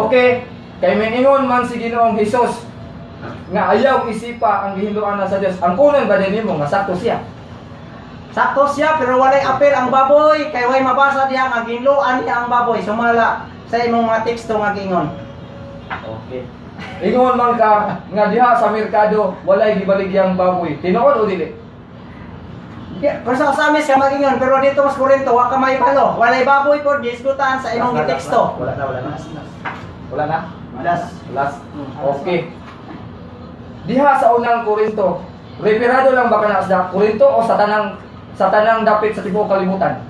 Okay, kay mingon man si Ginoong Hesus nga ayaw isipa ang gihinluan na sa Dios. Ang kunon ba din nimo nga sakto siya? Sakto siya pero walay apil ang baboy kay way mabasa diha nga gihinluan niya ang baboy sumala sa imong mga teksto nga giingon. Okay. Ingon man ka nga diha sa merkado walay gibaligyang baboy. Tinuod o dili? Pero sa amis ka magingon pero dito mas kurento wa ka may balo. Walay baboy pod diskutan sa imong teksto. Wala na. Wala na? Last. Okay. Diha sa unang Korinto, referado lang ba kana sa Korinto o sa tanang dapit sa tibuok kalibutan?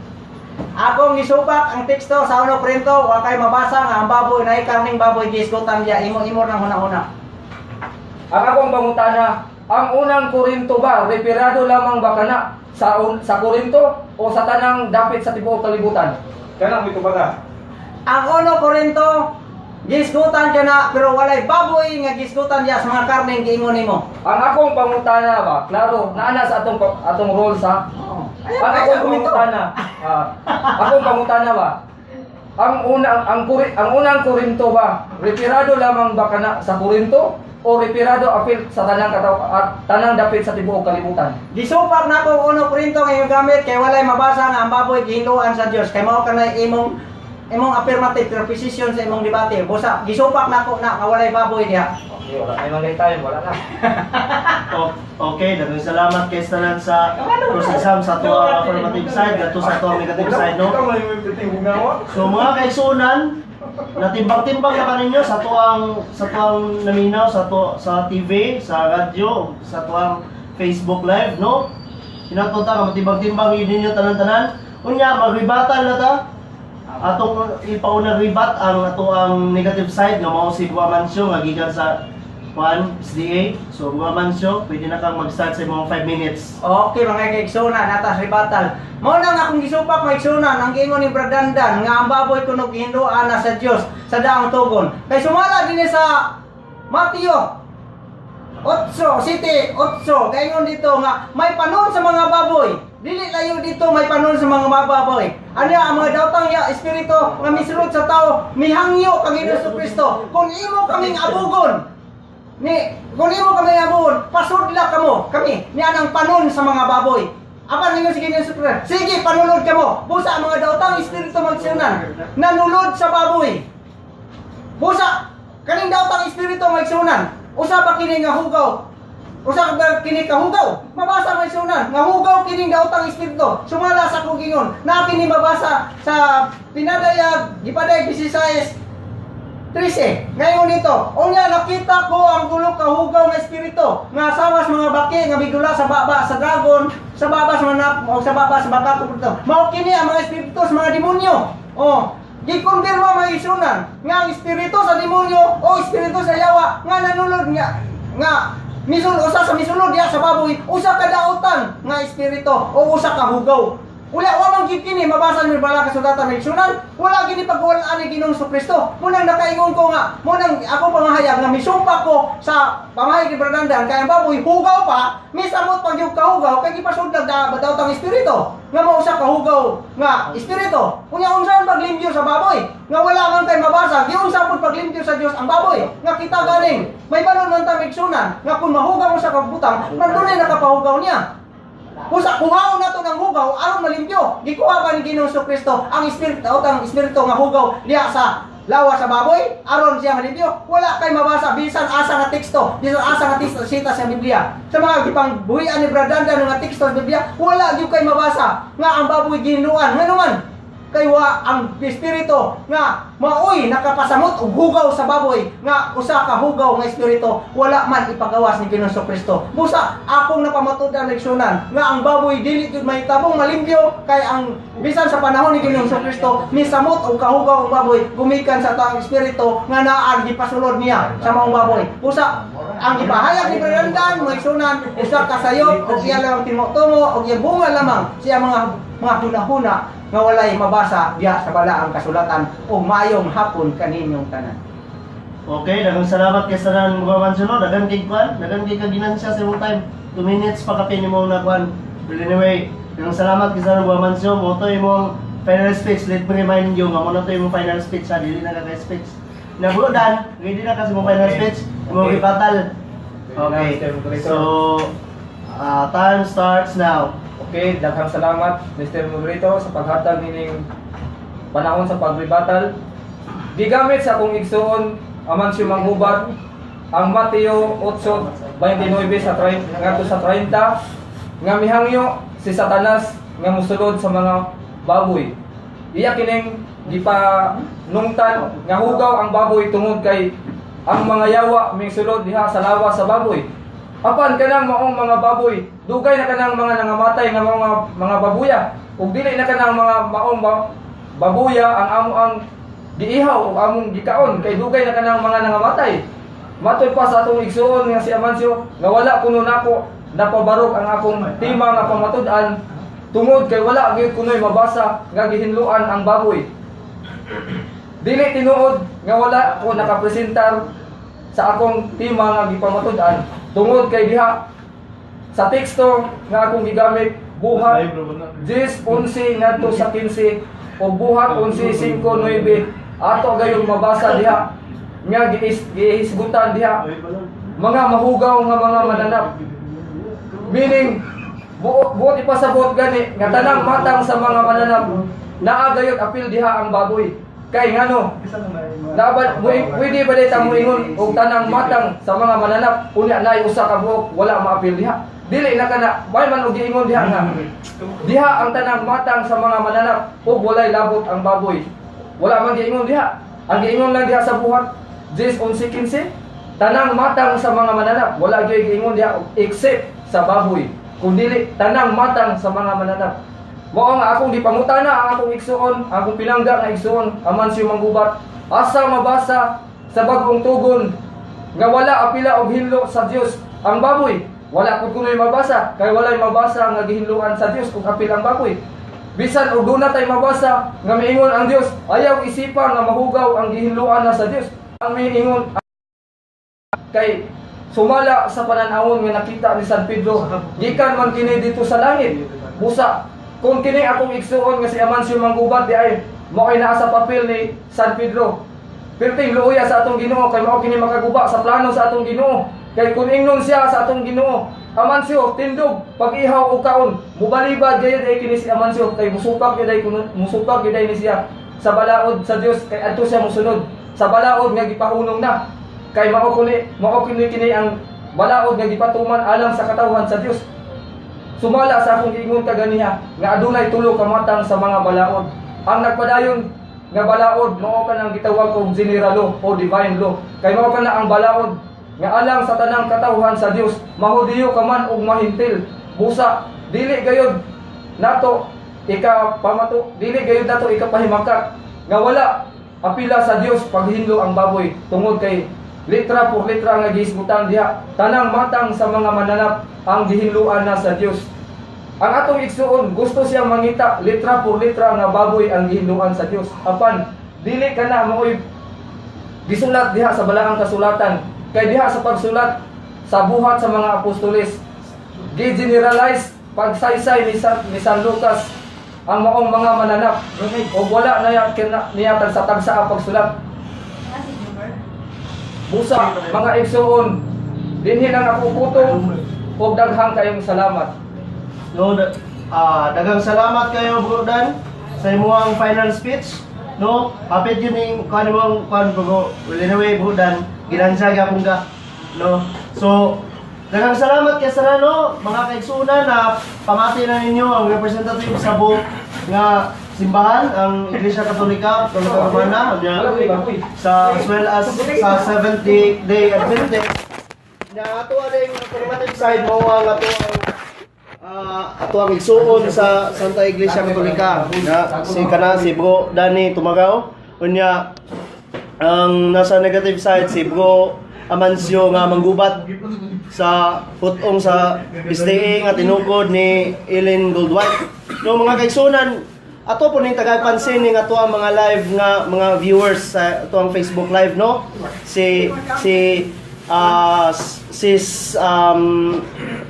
Akong gisubak ang teksto sa 1 Korinto wa kay mabasa nga ang baboy na karning baboy giskutan diya imo nang huna-huna. Ang akong pangutana, ang unang Korinto ba referado lamang ba kana sa Korinto o sa tanang dapit sa tibuok kalibutan? Kanang mito baga. Ang 1 Korinto giskutan kana pero walay baboy nga giskutan diya sa mga karneng giingon nimo. Ang akong pangutana ba, klaro, naana sa atong rules ha? Ang akong pangutana ba, ang unang Korinto ba, referado lamang ba kana sa Korinto o referado apil sa tanang dapit sa tibuok kalibutan? Gisubak nako ang 1 Korinto nga imong gamit kay walay mabasa nga ang baboy gihinluan sa Dios kay mao kanay imong imong affirmative proposition sa imong debate. Busa gisupak nako na walay baboy diha. Okay, wala na yung tayo, wala na. Okay, daghang salamat kay tanan sa prosesam sa ato ang affirmative side at sa ato ang negative side, no? So mga kaigsunan, natimbang-timbang na kaninyo sa tuang naminaw sa TV, sa radyo, sa tuang Facebook Live, no? Hinatunta ka matimbang-timbang yun ninyo tanan-tanan. Unya, mag-rebuttal na ta. Atong ipaunang rebat ang ato ang negative side nga mao si Gua Mancio nga gikan sa SDA. So Gua Mancio, pwede na kang mag-start sa imong 5 minutes. Okay mga kaigsunan, natas ribatal. Mao nang akong gisupak mga kaigsunan, ang giingon ni Bradandan nga ang baboy kuno gihinduan na sa Dios sa daang tugon. Kay sumala dinhi sa Mateo 8:7-8 kaingon dito nga may panon sa mga baboy. Dili layo dito may panon sa mga baboy. Anya ang mga daotang ya espiritu nga misulod sa tao mihangyo kang Hesus Kristo. Kung imo kaming abugon, kung imo kami abugon, pasudla kamo kami ni anang panon sa mga baboy. Apan ninyo sige Hesus Kristo. Sige panulod kamo. Busa ang mga daotang espiritu magsunan nanulod sa baboy. Busa kaning daotang espiritu magsunan. Usa pa kini nga hugaw. Usa ka kini ka hugaw. Mabasa may sunan nga hugaw kini daotang espiritu. Sumala sa kong gingon. Na kini mabasa sa pinadayag gipadayag 16:13. Ngayon nito, unya nakita ko ang tulo ka hugaw nga espiritu nga asawas mga baki nga bigula sa baba sa dragon, sa baba sa manap o sa baba sa baka kumpleto. Mao kini ang mga espiritu sa mga demonyo. Oh, gikonfirma may isunan nga ang espiritu sa demonyo o espiritu sa yawa nga nanulod nga usa sa misulod diha sa baboy, usa ka daotan nga espiritu o usa ka hugaw. Wala man gid kini mabasa ni bala ka sudatan may isunan, wala gini pagwalaan ni Ginoong Kristo. Munang nakaingon ko nga, munang ako pangahayag nga misumpa ko sa pamahay ni Bradandan kay ang baboy hugaw pa, misamot pag yung kahugaw kay gipasudlag daotang espiritu. Nga mao usa ka hugaw nga espiritu. Unya unsaon paglimpyo sa baboy? Nga wala man kay mabasa, giunsa pud paglimpyo sa Dios ang baboy. Nga kita ganing may banon man ta migsunan nga kun mahugaw mo sa kabutang, nandunay nakapahugaw niya. Kusa kuhaon nato ng hugaw aron malimpyo. Gikuha ba ni Ginoong Kristo ang espiritu o ang espiritu nga hugaw diha sa lawa sa baboy aron siya malimpyo? Wala kay mabasa bisan asa nga teksto, bisan asa nga teksto sita sa Biblia. Sa mga gipangbuhian ni Bradandan nga teksto sa Biblia, wala gyud kay mabasa nga ang baboy ginuan. Ngano man kay wa ang espiritu nga maoy nakapasamot og hugaw sa baboy nga usa ka hugaw nga espiritu wala man ipagawas ni Ginoong Kristo. Busa akong napamatud-an leksyonan nga ang baboy dili jud mahitabong malimpyo kay ang bisan sa panahon ni Ginoong Kristo misamot og kahugaw ang baboy gumikan sa taong espiritu nga naa gipasulod niya sa maong baboy. Busa ang ipahayag ni Bradandan mo leksyonan usa ka sayop og iya lang tinutungo og iya bunga lamang siya mga huna-huna nga walay mabasa diha sa balaang kasulatan o mayong hapon kaninyong tanan. Okay, daghang salamat kay tanan Gua Mancio, no? Daghang kay kwan, daghang kay kaginansya sa imong time. 2 minutes pa kape nimo na kwan. But anyway, daghang salamat kay tanan Gua Mancio. Mo to imong final speech. Let me remind you nga mo na to imong final speech, ha, dili na ka speech. Nabuludan, ready na kasi imong final speech. Imong ipatal. Okay. So, time starts now. Okay, daghang salamat Mr. Moderator sa paghatag nining panahon sa pagribatal. Gigamit sa akong igsuon aman siya manghubat ang Mateo 8:29 sa 30 ngadto sa 30 nga mihangyo si Satanas nga mosulod sa mga baboy. Iya kining gipanungtan nga hugaw ang baboy tungod kay ang mga yawa mingsulod diha sa lawa sa baboy. Apan kanang maong mga baboy, dugay na kanang mga nangamatay nga mga babuya. Ug dili na kanang mga maong babuya ang amo ang giihaw ug among gikaon kay dugay na kanang mga nangamatay. Matoy pa sa atong igsuon nga si Amancio nga wala kuno nako napabarog ang akong tima nga pamatud-an tungod kay wala gyud kunoy mabasa nga gihinluan ang baboy. Dili tinuod nga wala ko nakapresentar sa akong tima nga gipamatud-an tungod kay diha sa teksto nga akong gigamit buhat 10:11 ngadto sa 15 o buhat 11:5-9 ato gayong mabasa diha nga gihisgutan diha mga mahugaw nga mga mananap, meaning buot ipasabot gani nga tanang matang sa mga mananap naa gayud apil diha ang baboy. Kay ngano, pwede ba dito mo ingon og tanang matang sa mga mananap unya nay usa ka buok wala maapil diha. Dili na kana may man og giingon diha nga. Diha ang tanang matang sa mga mananap ug walay labot ang baboy. Wala man giingon diha. Ang giingon lang diha sa buhat 10:11 tanang matang sa mga mananap wala gyud giingon diha except sa baboy. Kundi tanang matang sa mga mananap. Mao nga akong gipangutana ang akong igsuon, akong pinangga nga igsuon, aman siya manggubat. Asa mabasa sa bagong tugon nga wala apila og hinlo sa Dios ang baboy. Wala pud kunoy mabasa kay walay mabasa nga gihinluan sa Dios kung apil ang baboy. Bisan og duna tay mabasa nga miingon ang Dios, ayaw isipa nga mahugaw ang gihinluan na sa Dios. Ang miingon kay sumala sa pananawon nga nakita ni San Pedro, gikan man kini dito sa langit. Busa kung kini akong igsuon nga si Amancio Manggubat di ay mao kay naa sa papel ni San Pedro. Perting luoya sa atong Ginoo kay mao kini makaguba sa plano sa atong Ginoo. Kay kung ingnon siya sa atong Ginoo, Amancio tindog pag-ihaw og kaon, mubalibad gayud ay kini si Amancio kay musupag gyud ni siya sa balaod sa Dios kay adto siya mosunod sa balaod nga gipahunong na. Kay mao kini ang balaod nga gipatuman alang sa katawhan sa Dios. Sumala sa akong giingon kaganiha nga adunay tulo ka matang sa mga balaod. Ang nagpadayon nga balaod mao ka nang gitawag og general law o divine law. Kay mao ka na ang balaod nga alang sa tanang katawhan sa Dios, mahudiyo ka man og mahintil. Busa dili gayud nato dili gayud nato ikapahimakak nga wala apila sa Dios paghinlo ang baboy tungod kay litra por litra nga gihisgutan diha tanang matang sa mga mananap ang gihinluan na sa Dios. Ang atong igsuon gusto siyang mangita litra por litra nga baboy ang gihinluan sa Dios. Apan dili kana maoy gisulat diha sa balaang kasulatan kay diha sa pagsulat sa buhat sa mga apostoles gi-generalize pagsaysay ni San Lucas ang maong mga mananap o wala na niya sa tagsa ang pagsulat. Busa mga igsuon dinhi lang ako putong ug daghang kayong salamat. No, daghang salamat kayo Bro Dan sa imong final speech. No, hapit yun yung kanimong bro. Well, anyway, Bro Dan, ginansaga akong ka. No, so daghang salamat kay sana no, mga kaigsunan na pamati na ninyo ang representative sa buong nga simbahan, ang Iglesia Katolika, Katolika Romana, sa as well as sa Seventh-day Adventist. Na ato ang affirmative side mo ang ato ang igsuon sa Santa Iglesia Katolika. Na si Bro Danny Tumagaw. Unya ang nasa negative side si Bro Amancio nga manggubat sa putong sa BSDA nga tinukod ni Ellen Goldwhite. No mga kaigsunan, ato po ning tagapansin ning ato ang mga live nga mga viewers sa ato ang Facebook live no. Si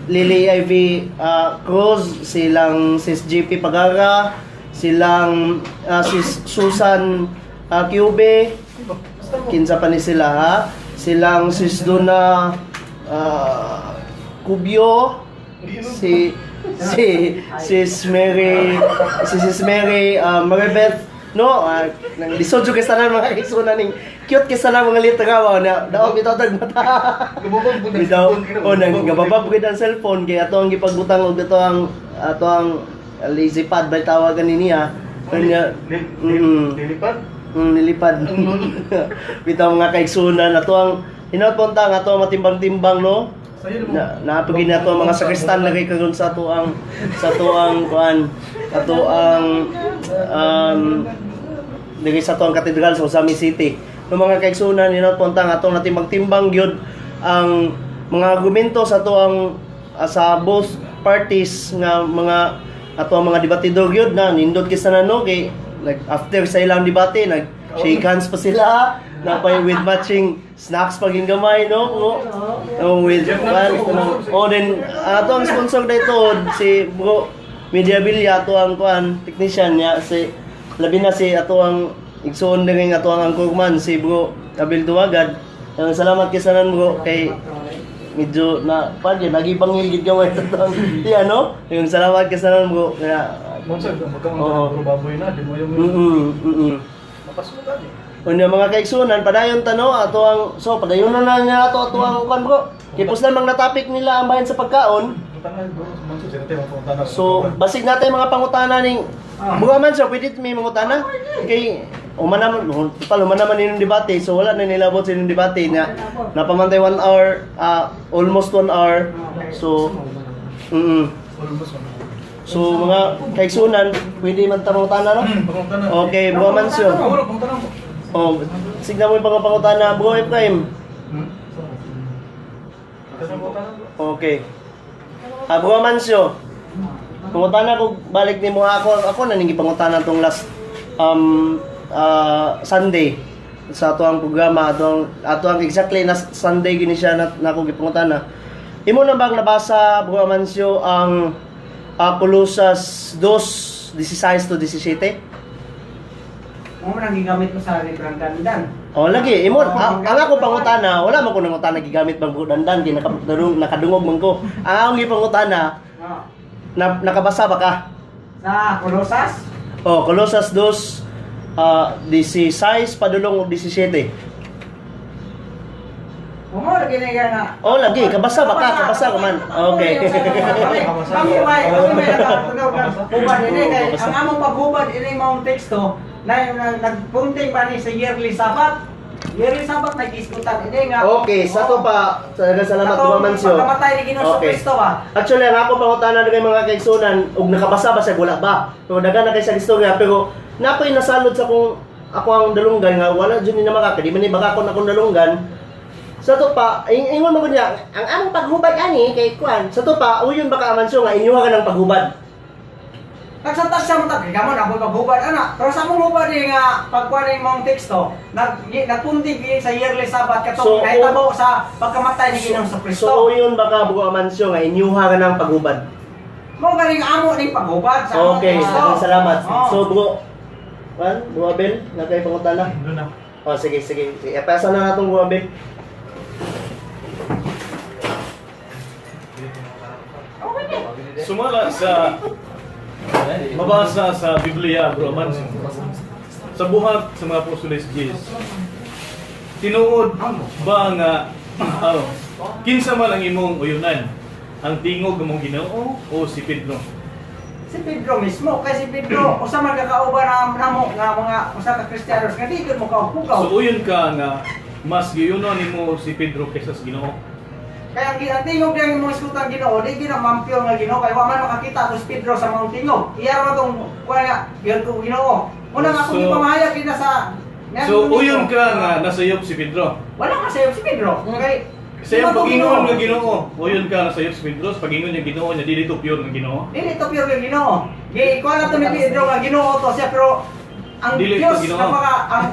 Lily Ivy Cruz, silang Sis JP Pagara, silang Sis Susan Cube, kinsa pa ni sila ha? Silang Sis Donna Cubio, Sis Mary Maribeth no, nang lisod jud kay tanan mga kaigsunan ning cute kay tanan mga litra wa na daog bitaw tag mata. Bitaw nang gababab gid ang cellphone kay ato ang gipagbutang og ato ang lazy pad ba tawagan niya. Kanya nilipad. Nilipad. Bitaw mga kaigsunan ato ang hinapunta nga ato matimbang-timbang no. Naapagi na to mga sakristan lagay karon sa ato ang kuan ato ang lagay sa ato ang katedral sa Usami City. No mga kaigsunan hinapunta nga ato natimbang-timbang gyud ang mga argumento sa ato ang sa both parties nga mga ato ang mga debatidor gyud na nindot kay sanano kay like after sa ilang debate nag shake hands pa sila napay with matching snacks paging gamay no with then ato ang sponsor dito si Bro Media Villa ato ang kuan technician niya si labi na si ato ang igsuon ding ato ang angkogman si Bro Abel Duwagad. Salamat kay sanan Bro kay medyo na pwede nagibangil gid gamay ato iya no yung salamat kay sanan Bro kaya Monsa magkang baboy na di mo yung pasukan eh. Unya mga kaigsunan, padayon tano ato ang so padayon na lang niya ato ang kan bro. Kipos lang mga topic nila ang bahin sa pagkaon. So basig natin mga pangutana ning buwa man siya pwede may mangutana. Kay umana naman yung debate so wala na nilabot sa yung debate na napamantay 1 hour almost 1 hour. So So mga kaigsunan, pwede man pangutana no? Okay, buwa man siya. Oh, signa mo yung pangutana, buwa Efraim. Okay. Buwa Mancio. Pangutana ko balik ni mo ako na ningi pangutana tong last Sunday sa ato ang programa ato ang exactly na Sunday gini siya na ako gipangutana. Imo na bang nabasa Buwa Mancio ang Colosas 2:16 to 17? Mo nang gigamit ko sa librang dandan. Oh, lagi imo ang ako pangutana, wala man ko nangutana gigamit bang dandan di nakadungog man ko. Ang akong gipangutana, nakabasa ba ka? Sa Colosas? Oh, Colosas 2 16 padulong og 17. Mo lagi na nga. Oh, lagi kabasa ba ka? Kabasa ka man. Okay. Kami may nakatugod ini kay ang among paghubad ini maong teksto na nagpunting pa ni sa yearly Sabbath. Yearly Sabbath nag-iskutan ini nga. Okay, sa to pa salamat Buwa Mancio. Pagkamatay ni Ginoo Kristo ba. Actually, ang ako pangutana kay mga kaigsunan ug nakabasa ba sa wala ba? So daghan na kay sa istorya pero nakoy nasalod sa ako ang dalunggan nga wala jud ni na makaka di man ni baka akong dalunggan. Sa to pa, ingon mo niya, ang among paghubad ani kay Kwan. Sa to pa, uyon baka Mancio nga inyuha ka ng paghubad. Nagsantas siya mo tag gamon ako paghubad ana. Pero sa mong hubad nga pagkuan mong teksto, nagpunting sa yearly Sabbath katong kahitabo sa pagkamatay ni Ginoo sa Kristo. So uyon baka Buwa Mancio nga inyuha ka ng paghubad. Mo galing amo ning paghubad sa among Okay, teksto. salamat. Oh. So Buwa Ben, na kay pangutana. Doon na. Oh, sige. Ipasa na natong Buwa Ben. Sumala sa mabasa sa Biblia, Bro Mancio. Sa buhat sa mga apostoles Gs. Tinuod ba nga kinsa man ang imong uyunan? Ang tingog mong Ginoo o si Pedro? Si Pedro mismo, kay si Pedro usa man kakauban namo nga mga usa ka Kristiyanos nga di gyud mo kaupugaw. So uyon ka nga mas giyuno nimo si Pedro kaysa sa Ginoo. Kaya ang tingog diyan mo iskutang Ginoo, di gyud mampyo nga Ginoo kay wa man makakita ko si Pedro sa mga tingog. Iya ra tong kuya gyud ko Ginoo. Una nga akong ipamahayag kina sa So uyon ka nga nasayop si Pedro. wala ka sayop si Pedro. Kay Sa iyang pagingon nga Ginoo, uyon ka nasayop si Pedro, sa pagingon niya Ginoo niya dili to pure nga Ginoo. dili to pure nga Ginoo. Gi kuha na to ni Pedro nga Ginoo to siya pero ang Dili Diyos to Ginoo.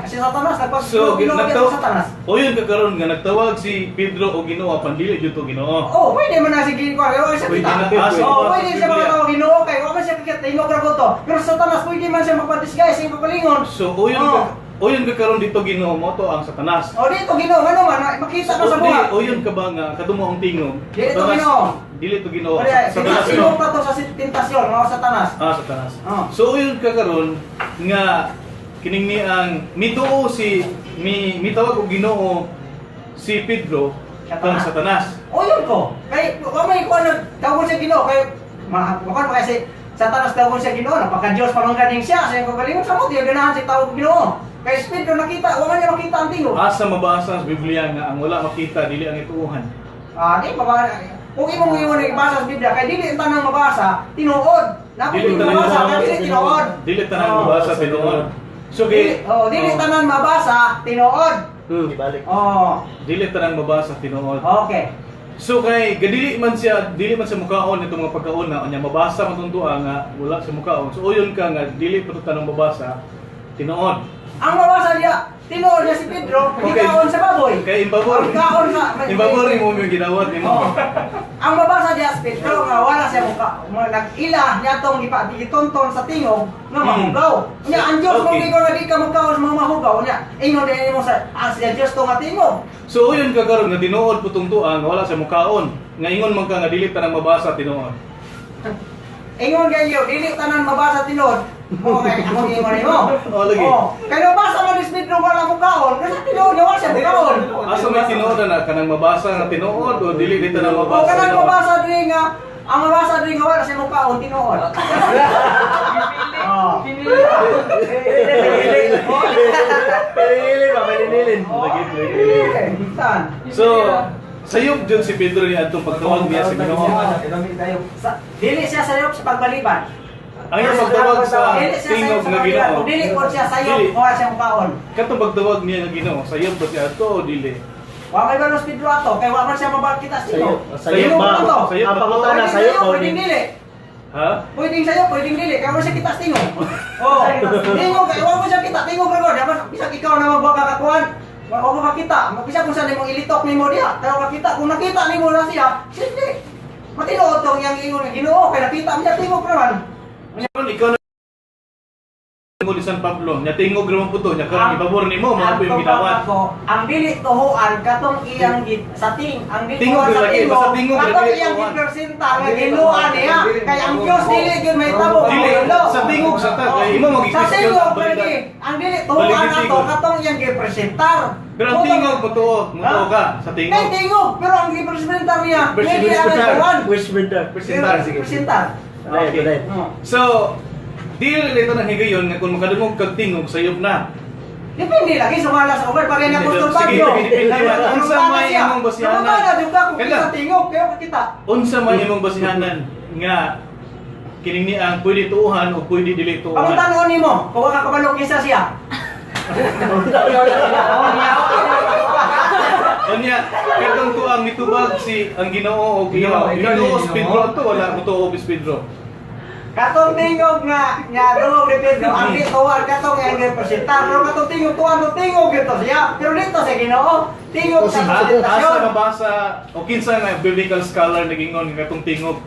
si Satanas So Ginoo nagtaw sa Satanas. uyon ka karon nga nagtawag si Pedro o Ginoo apan dili jud to Ginoo. Oh, pwede man na si Ginoo. Sa Pwede kita. na, pwede. Oh, pwede siya makatawag Ginoo kay wa man siya kakita imo ra to. Pero sa Satanas pwede man siya magpa-disguise sa palingon. So uyon ka karon dito Ginoo mo to ang Satanas. Oh, dito Ginoo ano man makita ka sa Di buhat. uyon ka ba nga kadumo ang tingog? Dili to Satanas- Ginoo. Dili to Ginoo. Ore, Satanas sinasino Ginoo. pa to sa tentasyon mga Satanas. Satanas. Oh. So uyon ka karon nga kining ni ang mituo mitawag og Ginoo si Pedro kang Satanas. Oh, yun ko. Kay wa may ko ano tawag siya Ginoo kay makan pa kasi Satanas tawag siya Ginoo, napaka Dios pamangganing siya. Sa ko galingon sa mo diya ganahan si tawag Ginoo. Kay Pedro nakita, wa man niya makita ang tingog. Asa mabasa sa Biblia nga ang wala makita dili ang ituuhan. Di ba kung imong ibasa sa Biblia kay dili tanang mabasa tinuod. Dili Napili tanan mabasa kay tinuod. Dili tanan mabasa tinuod. So kay Dili tanan mabasa tinuod. Ibalik. Oh, dili tanan mabasa tinuod. okay. So kay dili man siya mukaon itong mga pagkaon na nya mabasa man tuntua nga wala siya mukaon. So uyon ka nga dili pa tanang mabasa tinuod. Ang mabasa niya tinuod niya si Pedro, Okay. ikaon sa baboy. Kay imbabor. Ang kaon sa Imbabor mo yung ginawat nimo. Oh. Ang mabasa niya si Pedro nga wala siya nag-ila niya tong gitonton sa tingog nga mahugaw. Nya ang Dios Okay. kung ikaw nga di ka magkaon sa mga mahugaw niya, ingon din mo sa siya Dios to nga tingog. So uyon ka karon nga tinuod putong tuang wala siya mukaon. Nga ingon man ka nga dili tanang mabasa tinuod. Ingon kayo, dili tanan mabasa tinod. Okay, ako ingon nimo. Oh, lagi. Kaya mabasa man is Pedro wala ko kaon. Kasi tinod gawa siya kaon. Asa may tinuod na kanang mabasa nga tinuod o dili dito na O mabasa. kanang tinuod? mabasa diri nga ang mabasa diri nga wala siya mo kaon tinuod. Oh. Pinili ba? Pinilin. Lagi, lagi. Saan? So, sayop dyan si Pedro ni atong pagtawag niya sa Ginoo. Dili siya sayop sa pagbaliban. Ang iyang pagtawag sa Dili siya sayop tingog sa nga pagbaliban. Ginoo. Kung dili po siya sayop, Dili. wala siyang kaon. Katong pagtawag niya nga Ginoo, sayop ba siya ato o dili? Wa may balos Pedro ato, kay wa man siya mabakita sino. Sayop ba? Sayop Ang ba? pangutan na Pwedeng sayop ba? pwedeng dili. Ha? Pwedeng sayop, pwedeng dili. Kaya mo siya kita tingog. Oh, tingog kay wa mo siya kita tingog ka gud. Dapat bisag ikaw na magwa kakakuan. Wa mo makita. Mapisa kung saan nimo ilitok nimo diha. Pero makita kung nakita nimo na siya, sige. Matinuod tong yang ingon nga Ginoo kay nakita mo siya tingog naman. Ngayon, ikaw na mo ni San Pablo, nya tingog ra man puto, nya karon ibabor nimo mga po yung gidawat. Ang dili tuhuan katong iyang sa ting, ang dili Tingog tuhuan sa lagi, tingog, basta tingog katong lagi iyang tuhuan. gipresenta nga ginuan niya. Kay ang Dios dili gyud may tabo. Dili, sa tingog sa tag, kay imo Sa mag-i-question tingog ang balita. lagi, ang dili tuhuan Validity ato ko. katong iyang gipresentar. Pero ang tingog mutuo ka sa Kay tingog. tingog, pero ang gipresentar niya, Presentar. hindi ang tuhuan. Whisper. Presentar, sige. Presentar. Okay. So, dili dito nang higayon nga kung makadungog kag tingog sayop na. Depende lagi sumala sa uber para na Apostol Sige, Pablo. depende ba? Unsa may imong basihanan? Sumala juga kung Kaya- kita tingog, kaya kita. Unsa man imong basihanan nga kining ni ang pwede tuuhan o pwede dili Ang tuuhan? tanong nimo, kung wala ka kabalo kisa siya. Kanya, katong tuang mitubag si ang Ginoo o Ginoo. Ginoo si Pedro to wala mutuo si Pedro. Katong tingog nga dungog ni Pedro, ang gituan katong yang representar, pero katong tingog tuan no tingog gito siya. Pero dito sa Ginoo, tingog sa Asa presentasyon. mabasa o kinsa nga biblical scholar nagingon nga katong tingog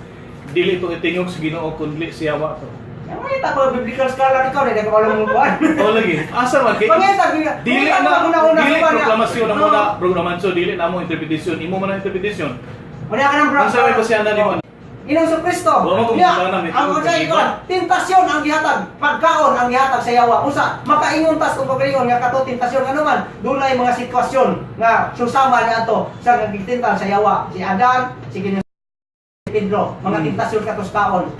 dili to itingog sa Ginoo kundi siyawa to. Ang mga ita ko biblical scholar ikaw na kabalo mo kuan. O lagi, asa man kay Pangita dili na na una dili sa proklamasyon ang muna programasyon dili na mo interpretasyon imo man ang interpretasyon. Wala ka nang bro. Unsa may basihanan nimo? Inong sa Kristo. Wala mo kung Niya, kung ano, may ang tingog unsay ka, ikon, tentasyon ang gihatag, pagkaon ang gihatag sa yawa. Usa, makaingon tas kung pagalingon nga kato tentasyon ano man, dunay mga sitwasyon nga susama niya ato sa nagtitintal sa yawa. Si Adan, si Ginoo, si Pedro, mga tentasyon katos kaon.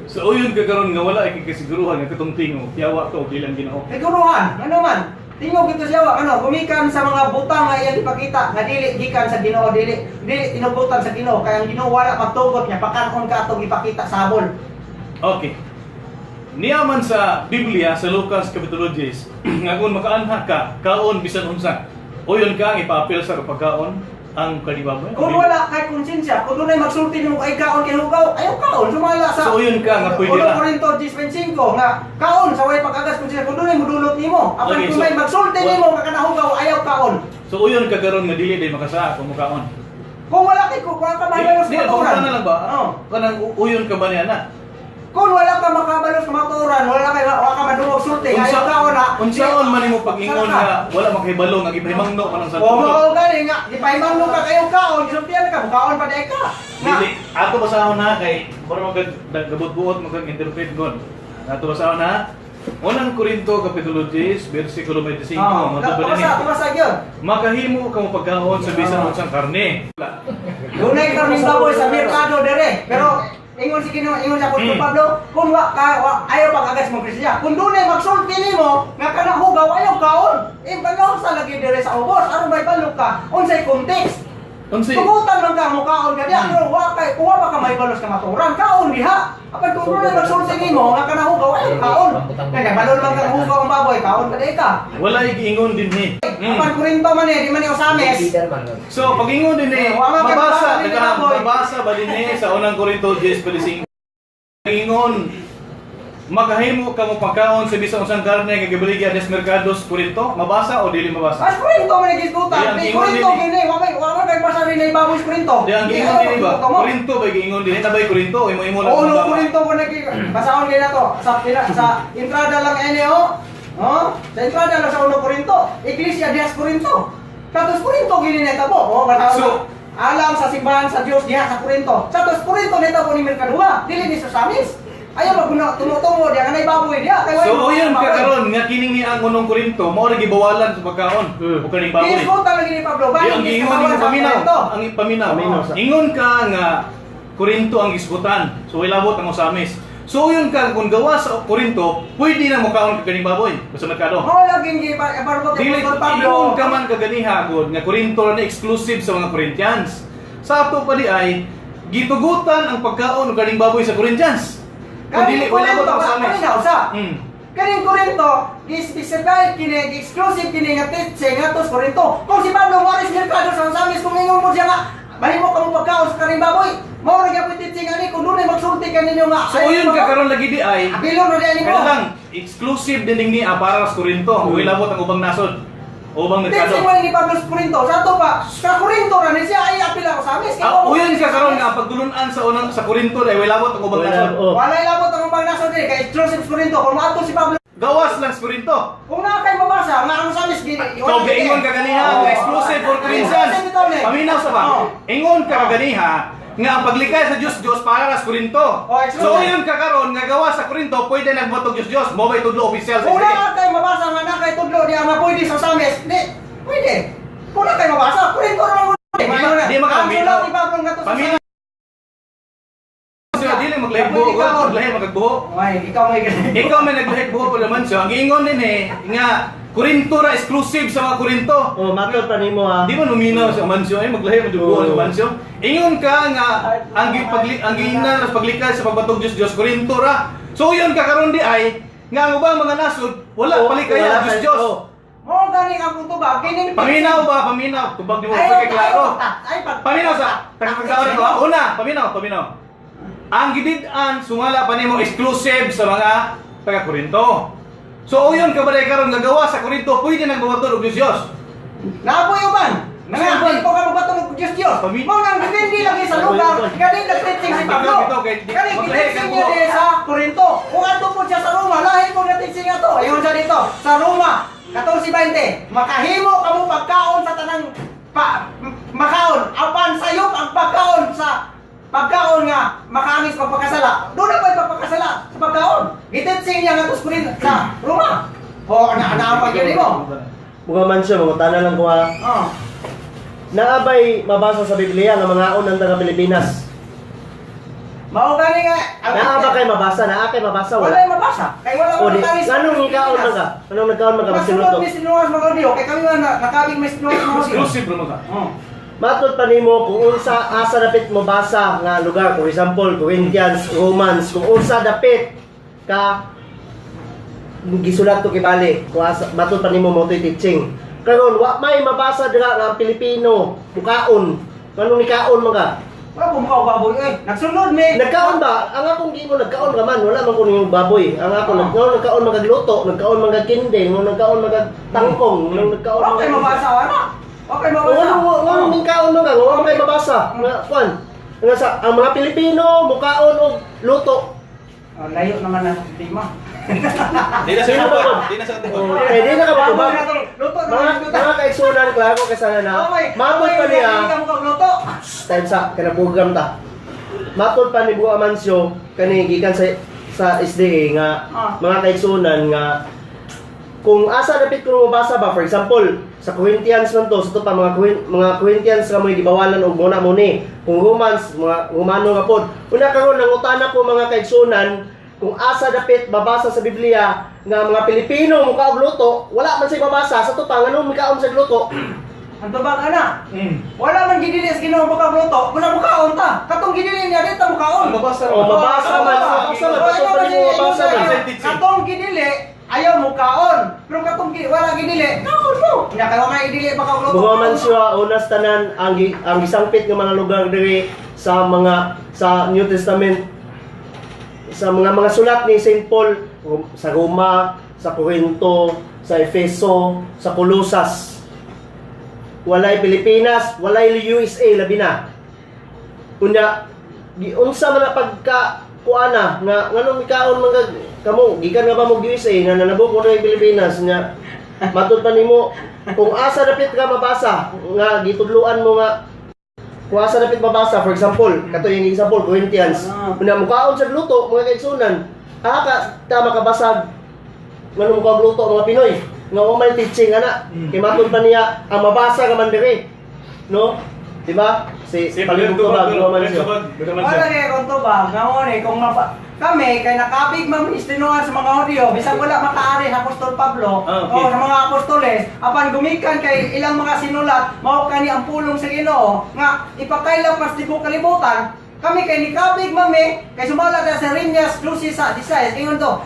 So uyon ka karon nga wala ay kasiguruhan nga katong tingog yawa to dili lang Ginoo. Siguruhan, ano man, tingog ito sa yawa, ano, gumikan sa mga butang nga iyang ipakita, nga dili gikan sa Ginoo, dili tinugutan sa Ginoo, kaya ang Ginoo wala magtugot niya, pakanon ka atong ipakita sa habol. Okay. Niyaman sa Biblia sa Lucas Kapitulo 10 nga kung makaanha ka kaon bisan unsa. Uyon ka ang ipaapil sa pagkaon ang kanibabay. Kung wala kay konsensya, kung doon ay magsulti mo kay kaon kay lugaw, ayaw kaon, sumala sa... So, yun ka nga pwede na. 1 Corinto 10:25 nga, kaon sa way pag-agas konsensya, kung doon ay mudulot nimo. Apan Okay, kung so- may magsulti nimo, nga kanahugaw, ayaw kaon. So uyon ka karon nga dili day makasa kung mukaon. Kung wala kay kung wala ka mahabalos Di sa ba maturan. na lang ba? Oo. Kanang uyon ka ba niya na? Kung wala ka makabalos sa maturan, wala ka madungog sulti, ayaw kaon na. Unsaon man imo pag-ingon nga wala makahibalo nga gipahimangno ka ng Oo, santulo. mao gani nga, di pa imang ka kayo kaon, gisultihan ka, mukaon pa day ka. Nga, Dili ato basahon na kay mura magabot-buot mag-interpret gon. Ato basahon na Unang Korinto Kapitulo 10 versikulo 25 tubasa gyud. makahimo ka mo pagkaon sa bisan unsang karne. Dunay karning baboy sa merkado dire, pero ingon si Ginoo, ingon sa Apostol Pablo, kung ayaw pag-agas mo Kristiya, kung dunay magsulti nimo nga kanahugaw ayaw kaon, balo sa lagi dire sa ubos, aron may balok ka, unsay context. Unsay Tugutan lang ka mo kaon ka diha, pero wa kay kuha pa ka may balos ka maturan, kaon diha. Apan kung dunay magsulti nimo nga kanahugaw ayaw kaon. Kaya balol man ka hugaw ang baboy, kaon ka di ka. wala iingon din ni. Apan Korinto man di man ni Osames. So, pag-ingon din eh, Wala ka mabasa, mabasa din na, boy. mabasa ba din eh, sa unang Korinto 10:25. Pag-ingon, makahimo ka mo pagkaon sa bisan unsang karne nga gibaligya des merkados Korinto, mabasa o dili mabasa? Mas Korinto man nagisutan. Di, ang Di ingon Korinto din gini, wa kay basa rin na ibaboy sa Korinto. Di ang giingon din ba? Korinto ba giingon din tabay Korinto, imo lang. Oo, no, mabasa. Korinto ko basahon kay nato sa entrada lang ini oh. Oh, sa entrada lang sa ulo Korinto. Iglesia Dias Korinto. Katos Korinto gini na tabo. Oh, So, alam sa simbahan sa Dios diha sa Korinto. Sa Korinto nito ko ni merkadua, dili ni sa Samis. Ayaw maguna tumutungo diya kanay baboy diya. Kay So yun kakaron nga kining ni ang unong Korinto mao ra gibawalan sa pagkaon o kaning baboy. Ismo talaga ni Pablo. Di ang giingon ni paminaw, ang paminaw. Paminaw sa- Ingon ka nga Korinto ang isgutan. So ilabot ang usamis. So yun ka kung gawa sa Korinto, pwede na mo kaon ka kaning baboy sa merkado. Mo laging gibarbo Dili Apostol ingon Pablo. ka man kaganiha gud nga Korinto na exclusive sa mga Corinthians. Sa ato pa di ay gitugutan ang pagkaon og kaning baboy sa Corinthians. Kung dili wala mo ang usamis. Kaning Korinto, gi-specify kini exclusive kini nga teaching nga tos Korinto. Kung si Pablo Morris merkado sa samis kung ingon mo siya nga mahimo ka mo pagkaon sa kaning baboy. Mao ra gyud teaching ani kung dunay magsulti kaninyo nga. So yun kakaron lagi di ay Bilon na diyan kaya mo. lang exclusive din ni para sa Korinto. Wala mo ang ubang nasod. Ubang Teaching merkado. mo ni Pablo sa Korinto. Sa to pa, sa Korinto ra ni siya ay apila ko sa amis. Uyon kakaron nga pagdulunan sa unang sa Korinto ay wala mo ang ubang nasod. Wala labot ang ubang nasod ni kay exclusive sa Korinto. Kung maato si Pablo, Gawas lang sa Korinto. kung na kay mabasa, nga ang sa amis So gaingon ka ganiha nga exclusive for Corinthians. Paminaw sa ba? Ingon ka ganiha nga ang paglikay sa Dios para sa Korinto. exclusive. So uyon kakaron nga gawa sa Korinto pwede nagbatog Dios. Mo ba tudlo official sa Kung Israel? na kay mabasa nga na kay tudlo di nga pwede sa samis. Di, pwede. Kung na kay mabasa, Korinto ra mo. Di makaminaw. Ang sulat ni Pablo nga to sa Paminaw. Siya dili maglahig buho, maglahig magbuho. Ay, ikaw may ganun. Ikaw may naglahig buho pa naman siya. Ang ingon din nga Korinto ra exclusive sa mga Korinto. Oh, matod pa nimo ha. Di man uminaw sa mansyo ay maglahi mo dugo sa mansyo. Ingon ka nga ang giina sa paglikay sa pagbatog Dios Korinto ra. So yun kakaron di ay nga ang ubang mga nasod wala palikaya Dios. Mo gani ang punto ba? Kining Paminaw ba? Paminaw. Tubag di mo Ay, pa kay klaro. ay, Paminaw sa tagapagkaon ko. Una, paminaw. Ang gidid-an sumala pa nimo exclusive sa mga taga Korinto. So uyon ka balay karon gagawa sa Korinto pwede nang buhaton og Dios. Naapoy uban. Nangapoy ko ka magpatulog Diyos Diyos. Mo nang depende lagi sa lugar. Kani nag-teaching si Pablo. Kani teaching niya di sa Korinto. Kung ato po siya sa Roma, lahi mo na teaching ato. Ayun siya dito sa Roma 14:20. Makahimo kamo pagkaon sa tanang makaon. Apan sayop ang pagkaon sa pagkaon nga makamis pagpakasala. Doon na ba pagpakasala sa pagkaon? Giteaching niya nga tos Korinto sa Roma. O ana-ana pa gyud mo. Mga mansyo, mga tanan lang ko ha. Oh. Naabay mabasa sa Biblia nga mga unang taga Pilipinas. Mao gani nga. Naa ba kay mabasa? Naa kay mabasa Wala wala. yung mabasa. Kay wala O mo di, tanis. anong ikaon man ka? Anong nagkaon man ka Masunod magsinuto? ni sinuwas mga audio. Kay kami nga nakabig may sinuwas mga audio. Exclusive ra mo ka. Oh. Matod pa nimo kung unsa asa dapit mo basa nga lugar, for example, Corinthians, Romans, kung unsa dapit ka gisulat to kibali, kung asa matod pa nimo mo to'y teaching. Karon wa may mabasa dira nga ang Pilipino mukaon. Kanong nikaon man ka? Wala ko mukha baboy eh. Nagsunod mi. Nagkaon ba? Ang akong gimo nagkaon ka man, wala man ko yung baboy. Ang ako nagkaon magagluto, nagkaon magagkinde, nagkaon magagtangkong, nagkaon Okay mabasa ana. Okay mabasa. Wala mong kaon mo ka, wala kay mabasa. Nga kuan. Nga sa ang mga Pilipino mukaon og luto. Layo naman ang tema. Di na Sino sa ba tubag. yun? Di na sa tubag. Oh, eh di na ka matubag. Luto Mga kaigsunan klaro kay sana na. Matod pa niya. Hindi ka luto. Time sa kana program ta. Matod pa ni Buwa Mansyo kani gikan sa SDA nga mga kaigsunan nga kung asa dapit ko mabasa ba, for example sa Corinthians man to, sa to pa mga Corinthians nga mo gibawalan og muna mo ni. Kung Romans, mga Romano nga pod. Una karon nangutana ko mga kaigsunan kung asa dapit mabasa sa Biblia nga mga Pilipino mukha og luto, wala man siya mabasa sa to pa nganong mikaon sa luto. Ang tubag ana. Wala man gidili sa Ginoo baka luto. Kuna mukaon ta. Katong gidili niya dito mukaon. Mabasa O mabasa man, mabasa man, katong pa rin mo mabasa man. Katong gidili ayaw mukaon. Pero katong wala gidili, kaon mo. Nya kay wala gidili baka luto. Buwa man siya unas tanan ang gisampit nga mga lugar diri sa New Testament sa mga sulat ni St. Paul sa Roma, sa Corinto, sa Efeso, sa Colosas. Walay Pilipinas, walay USA labi na. Kunya unsa man pagka kuana nga nganong mikaon man kamo gikan nga ba mo USA na nanabok mo na Pilipinas nya matod pa nimo kung asa dapit ka mabasa nga gitudluan mo nga kuha sa dapit mabasa, for example, kato yung example, Corinthians, una mukaon sa luto, mga kaigsunan, ka makabasag, nga mukaon luto, mga Pinoy, nga may teaching, ana, kay matod pa niya, ang mabasa ka man diri, no? Diba? Si Palibog man siya. Wala kaya kung to ba, ngayon kung kami, kay nakabig mag-istinuhan sa mga Hudyo, bisag wala makaari sa Apostol Pablo, o sa mga apostoles, apan gumikan kay ilang mga sinulat, mao kani ang pulong sa Ginoo nga ipakaila pas di ko kalibutan, kami kay nikabig mami, kay sumala na sa Rinyas 12:16, ingon to,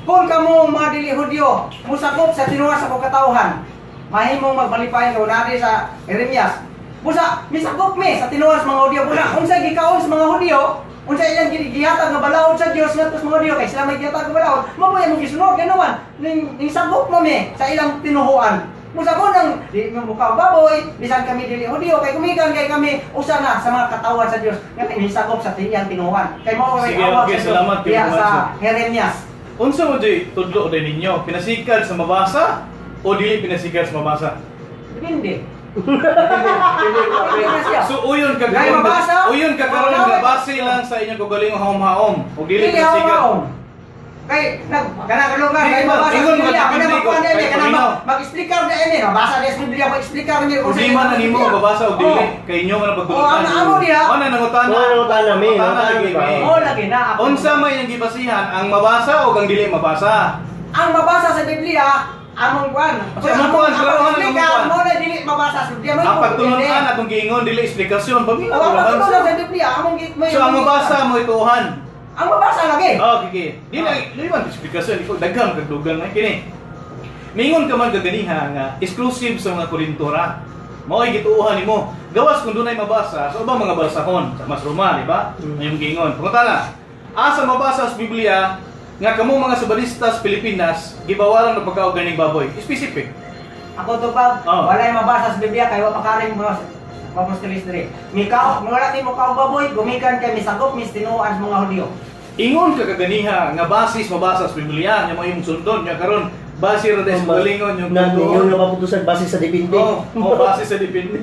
kung kamo mga dili Hudyo, musakop sa tinuwa sa katawhan, mahimong magbalipayan ka unadi sa Rinyas. Busa, misakop mi sa tinuwa sa mga Hudyo, busa, unsa gikaon sa mga Hudyo, unsa ilang gihatag nga balaod sa Dios ngadto sa mga Hudyo kay sila may gihatag nga balaod, mao mo gisunod ganawan ning sagop mami sa ilang tinuhuan. Musa mo nang di mo mukaw baboy, bisan kami dili Hudyo kay kumikan kay kami usa na sa mga katawan sa Dios nga nisagop sa tiyang tinuhuan. Kay mao may Sige, awa okay, sa salamat Dios, kayo, sa Jeremias. Unsa mo di tudlo din ninyo? Pinasikad sa mabasa o dili pinasikad sa mabasa? Depende. So uyon ka Ngay mabasa? uyon ka karon nga base lang sa inyong kagaling haom-haom o dili Dili pinasikad. hawaon. Kay kanakalugar Di kay ba? mabasa Ingon sa Biblia, magdepende kana ko, magkuan kay dili kana Paulino. mag-explicar na ini, mabasa des Biblia mag-explicar ni Problema na nimo babasa o dili kay inyo man Oh, pagtulutan. ano diha? Ano nangutana? Oo, nangutana, mi. Nangutana lagi, mi. Oh, lagi na ako. Unsa may yang gibasihan ang mabasa o kang dili mabasa? Ang mabasa sa Biblia, among kuan. Sa among kuan, klaro na among kuan. Mo na dili mabasa sa Biblia, Ang pagtulunan atong giingon dili eksplikasyon. Pamilya Oh, ang ko pagtulon sa Biblia, among So ang mabasa mo ituhan. Ang mabasa lagi. Oh, kiki. Di man eksplikasyon iko daghang kag dugang na kini. Mingon ka man kaganiha nga exclusive sa mga Korintora. Mao ay gituuhan nimo. Gawas kung dunay mabasa sa ubang mga balsahon sa mas Roma, di ba? Mayong giingon. Pangutana. Asa mabasa sa Biblia nga kamo mga subalistas Pilipinas gibawalan ng pagkaog ganing baboy. Specific. Ako to pa, Oh. wala yung mabasa sa Biblia kay wa pakaring mga apostoles diri. Mikaw, wala ti mo kaw baboy, gumikan kay misagop mis tinuan sa mga Hudyo. Ingon ka kaganiha nga basis mabasa sa Biblia nya mo imong sundon nya karon base ra sa galingon yung Na ninyo na maputusan base sa depende. Oh, base sa depende.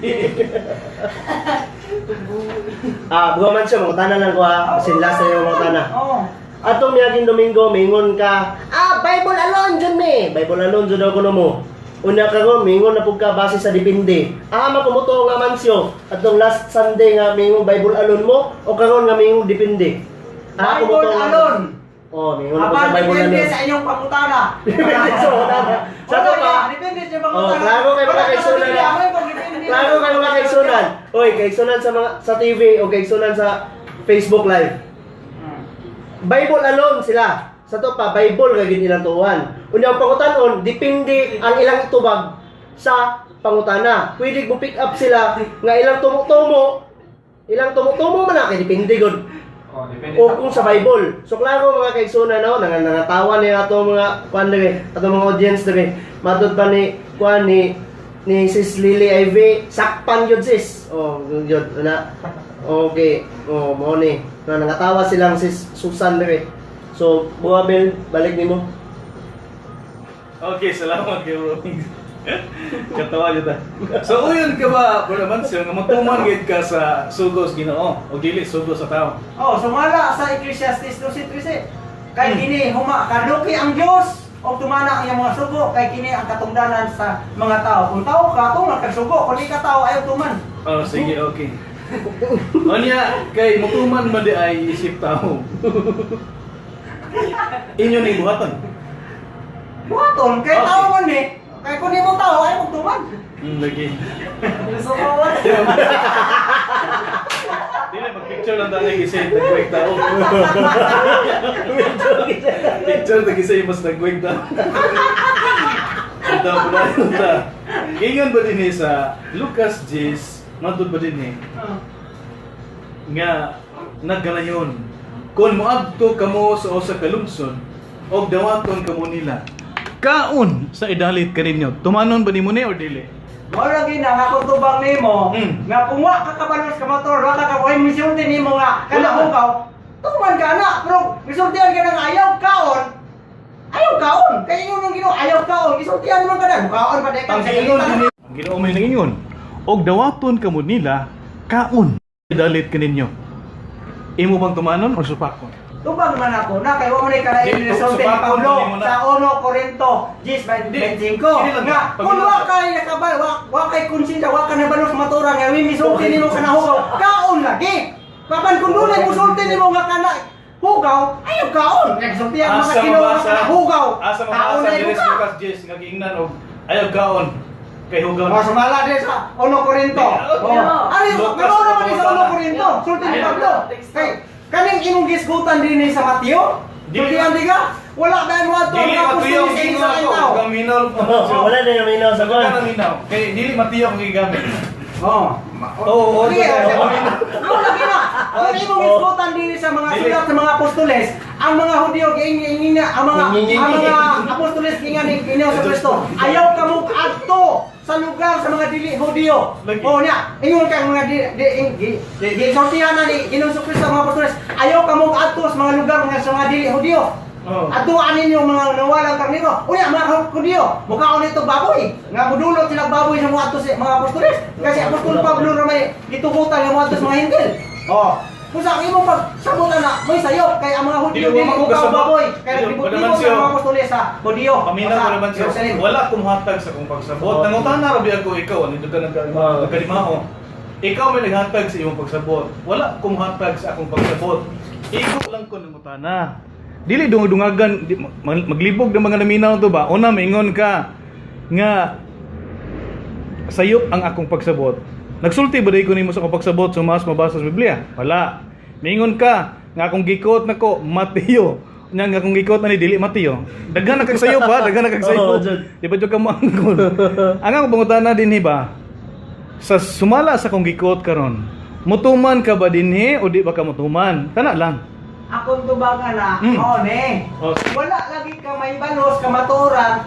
Buha man siya, mga tanan lang ko ha. Kasi last na yung mga tanan. Oh. Atong miyaging Domingo, mingon ka, Bible alone dyan me. Bible alone dyan ako mo. Una ka ko, mingon na pug ka base sa depende. Makumuto nga mansyo. Atong last Sunday nga mingon Bible alone mo, o karon nga mingon depende. Bible alone. Oh, mingon na pug sa Apan Bible depende alone. sa inyong pangutana. Depende sa mga Sa to pa, Depende sa Oh, pangutana. klaro kayo mga kaigsunan na. Klaro kayo mga kaigsunan. Oy, kaigsunan sa mga sa TV o kaigsunan sa Facebook Live. Bible alone sila. Sa to pa, Bible kay gid ilang tuwan. Unya ang pangutanon, depende ang ilang itubag sa pangutana. Pwede mo pick up sila nga ilang tumo-tumo. Ilang tumo-tumo man na kay depende gud. Oh, depende. O kung sa Bible. So klaro mga kaigsunan no, nangatawa ni ato mga kuan diri, ato mga audience diri. Matud pa ni kuan ni Sis Lily Ivy, sakpan yun sis. Oh, yun na. Okay. Oh, mo ni. Nangatawa silang Sis Susan diri. So, Buabel, balik nimo. Okay, salamat kay Roming. Katawa jud ta. So uyon ka ba, Brother Mansell, nga magtuman gid ka sa sugos Ginoo o dili sugos sa tao? Oh, sumala sa Ecclesiastes 12:13. Kay kini kaduki ang Dios o tumana ang iyang mga sugo kay kini ang katungdanan sa mga tao. Kung tao ka, kung nagkasugo, kung di ka tao ayaw tuman. Oh, sige, okay. Onya kay mutuman man di ay isip tao. Inyo ni buhaton. Buhaton, kay Okay. tao man ni. Kay kung di mo tao, ayaw mo tuman. Lagi. Gusto ko wala. Dili mag-picture lang tayo gisay nagwig tao. Picture ta gisay mas nagwig tao. Ito po na. Ingon ba din sa Lucas 10, matod ba din nga naggalayon. Kung moadto kamo sa usa ka lungsod og dawaton kamo nila. Kaon sa idalit kaninyo. Tumanon ba nimo ni or dili? Mo lagi na nga kung tubang nimo, nga kung wa ka kabalos ka motor, wa ka kapoy misyon nimo nga kana hukaw. Tuman ka na, pero misultihan ka nang ayaw kaon. Ayaw kaon. Kay ingon ng Ginoo ayaw kaon, misultihan man ka na. Kaon pa deka Ang Ginoo ang Ginoo may nangingon. Og dawaton kamo nila kaon dalit kaninyo. Imo bang tumanon o supakon? Tubag man ako na kay wa mo ni kana Dili, Resolve sa ni Pablo Pablo, mo na. sa 1 Corinto 10:25 Dili lang, nga pag kung ginoo- wa kay nakabal wa kay konsensya wa ka nabalos matura nga wi misulti nimo kana hugaw kaon lagi papan kung dunay musulti nimo nga kana hugaw ayaw kaon nagsulti ang mga Ginoo nga kana hugaw Asa kaon mabasa na ni hugaw Lucas Jess nga giingnan og ayaw kaon kay hugaw. Mas mala din sa 1 Corinto. Yeah. Ari, Lucas, ano naman sa 1 Lucas. Corinto? Sulti ni Yeah. Pablo. Kay kaning imong gisgutan din ni sa Mateo. Dili- Sulti ang diga. Wala ba mo ato Dili ang matiyo apostol sa gingon isa ako tao. gaminaw. So, wala na yung minaw sa Sa kwan. kana minaw kay dili matiyo kung gigamit. Oh. Oo, Sige, oo. Ano lagi na? Kung imong gisgutan din sa mga Dili. sulat sa mga apostoles, ang mga Hudyo giingin na ang mga apostoles gingan ni Ginoo sa Kristo. Ayaw kamo adto sa lugar sa mga dili Hudyo. Lagi. Oh nya, ingon kang mga sortihan na ni Ginoo sa Kristo mga apostoles. Ayaw kamo adto sa mga lugar nga sa mga dili Hudyo. Oh. Atuan ninyo mga nawalang karniro. Unya mga Hudyo, mukhaon ito baboy. Nga mudulot sila baboy sa mga adto sa mga apostoles. Kasi apostol Pablo ra may gitugutan nga mga adto sa mga hintil. Oh. Kung sa imo pagsabot na may sayop kay ang mga Hudyo Dili dili mo mo kasabot. baboy. Kaya Dili, naglibot-libot Padamancio. ang mga apostoles sa Hudyo. Paminaw sa ko naman siya. Jerusalem. Wala akong hatag sa kong pagsabot. Nangutan na rabi ako ikaw nito ka nagkalimao. Ikaw may naghatag sa iyong pagsabot. Wala akong hatag sa akong pagsabot. Ikaw lang ko nangutana. Dili dungagan maglibog ng mga naminaw to ba? Una maingon ka nga sayop ang akong pagsabot. Nagsulti ba ko nimo sa akong pagsabot sumas mabasa sa Biblia? Wala. Maingon ka nga akong gikot nako Mateo. Nya nga akong gikot na ni dili Mateo. Daghan na kag sayop ha, daghan na kag Oo, sayop. Jud. Di ba jud ka moangkol? Ang akong pangutana dinhi ba? Sa sumala sa akong gikot karon, mutuman ka ba dinhi o di ba ka mutuman? Kana lang. Akong tubagan na, Mm. ne. Oh. Wala lagi ka may balos, kamaturan.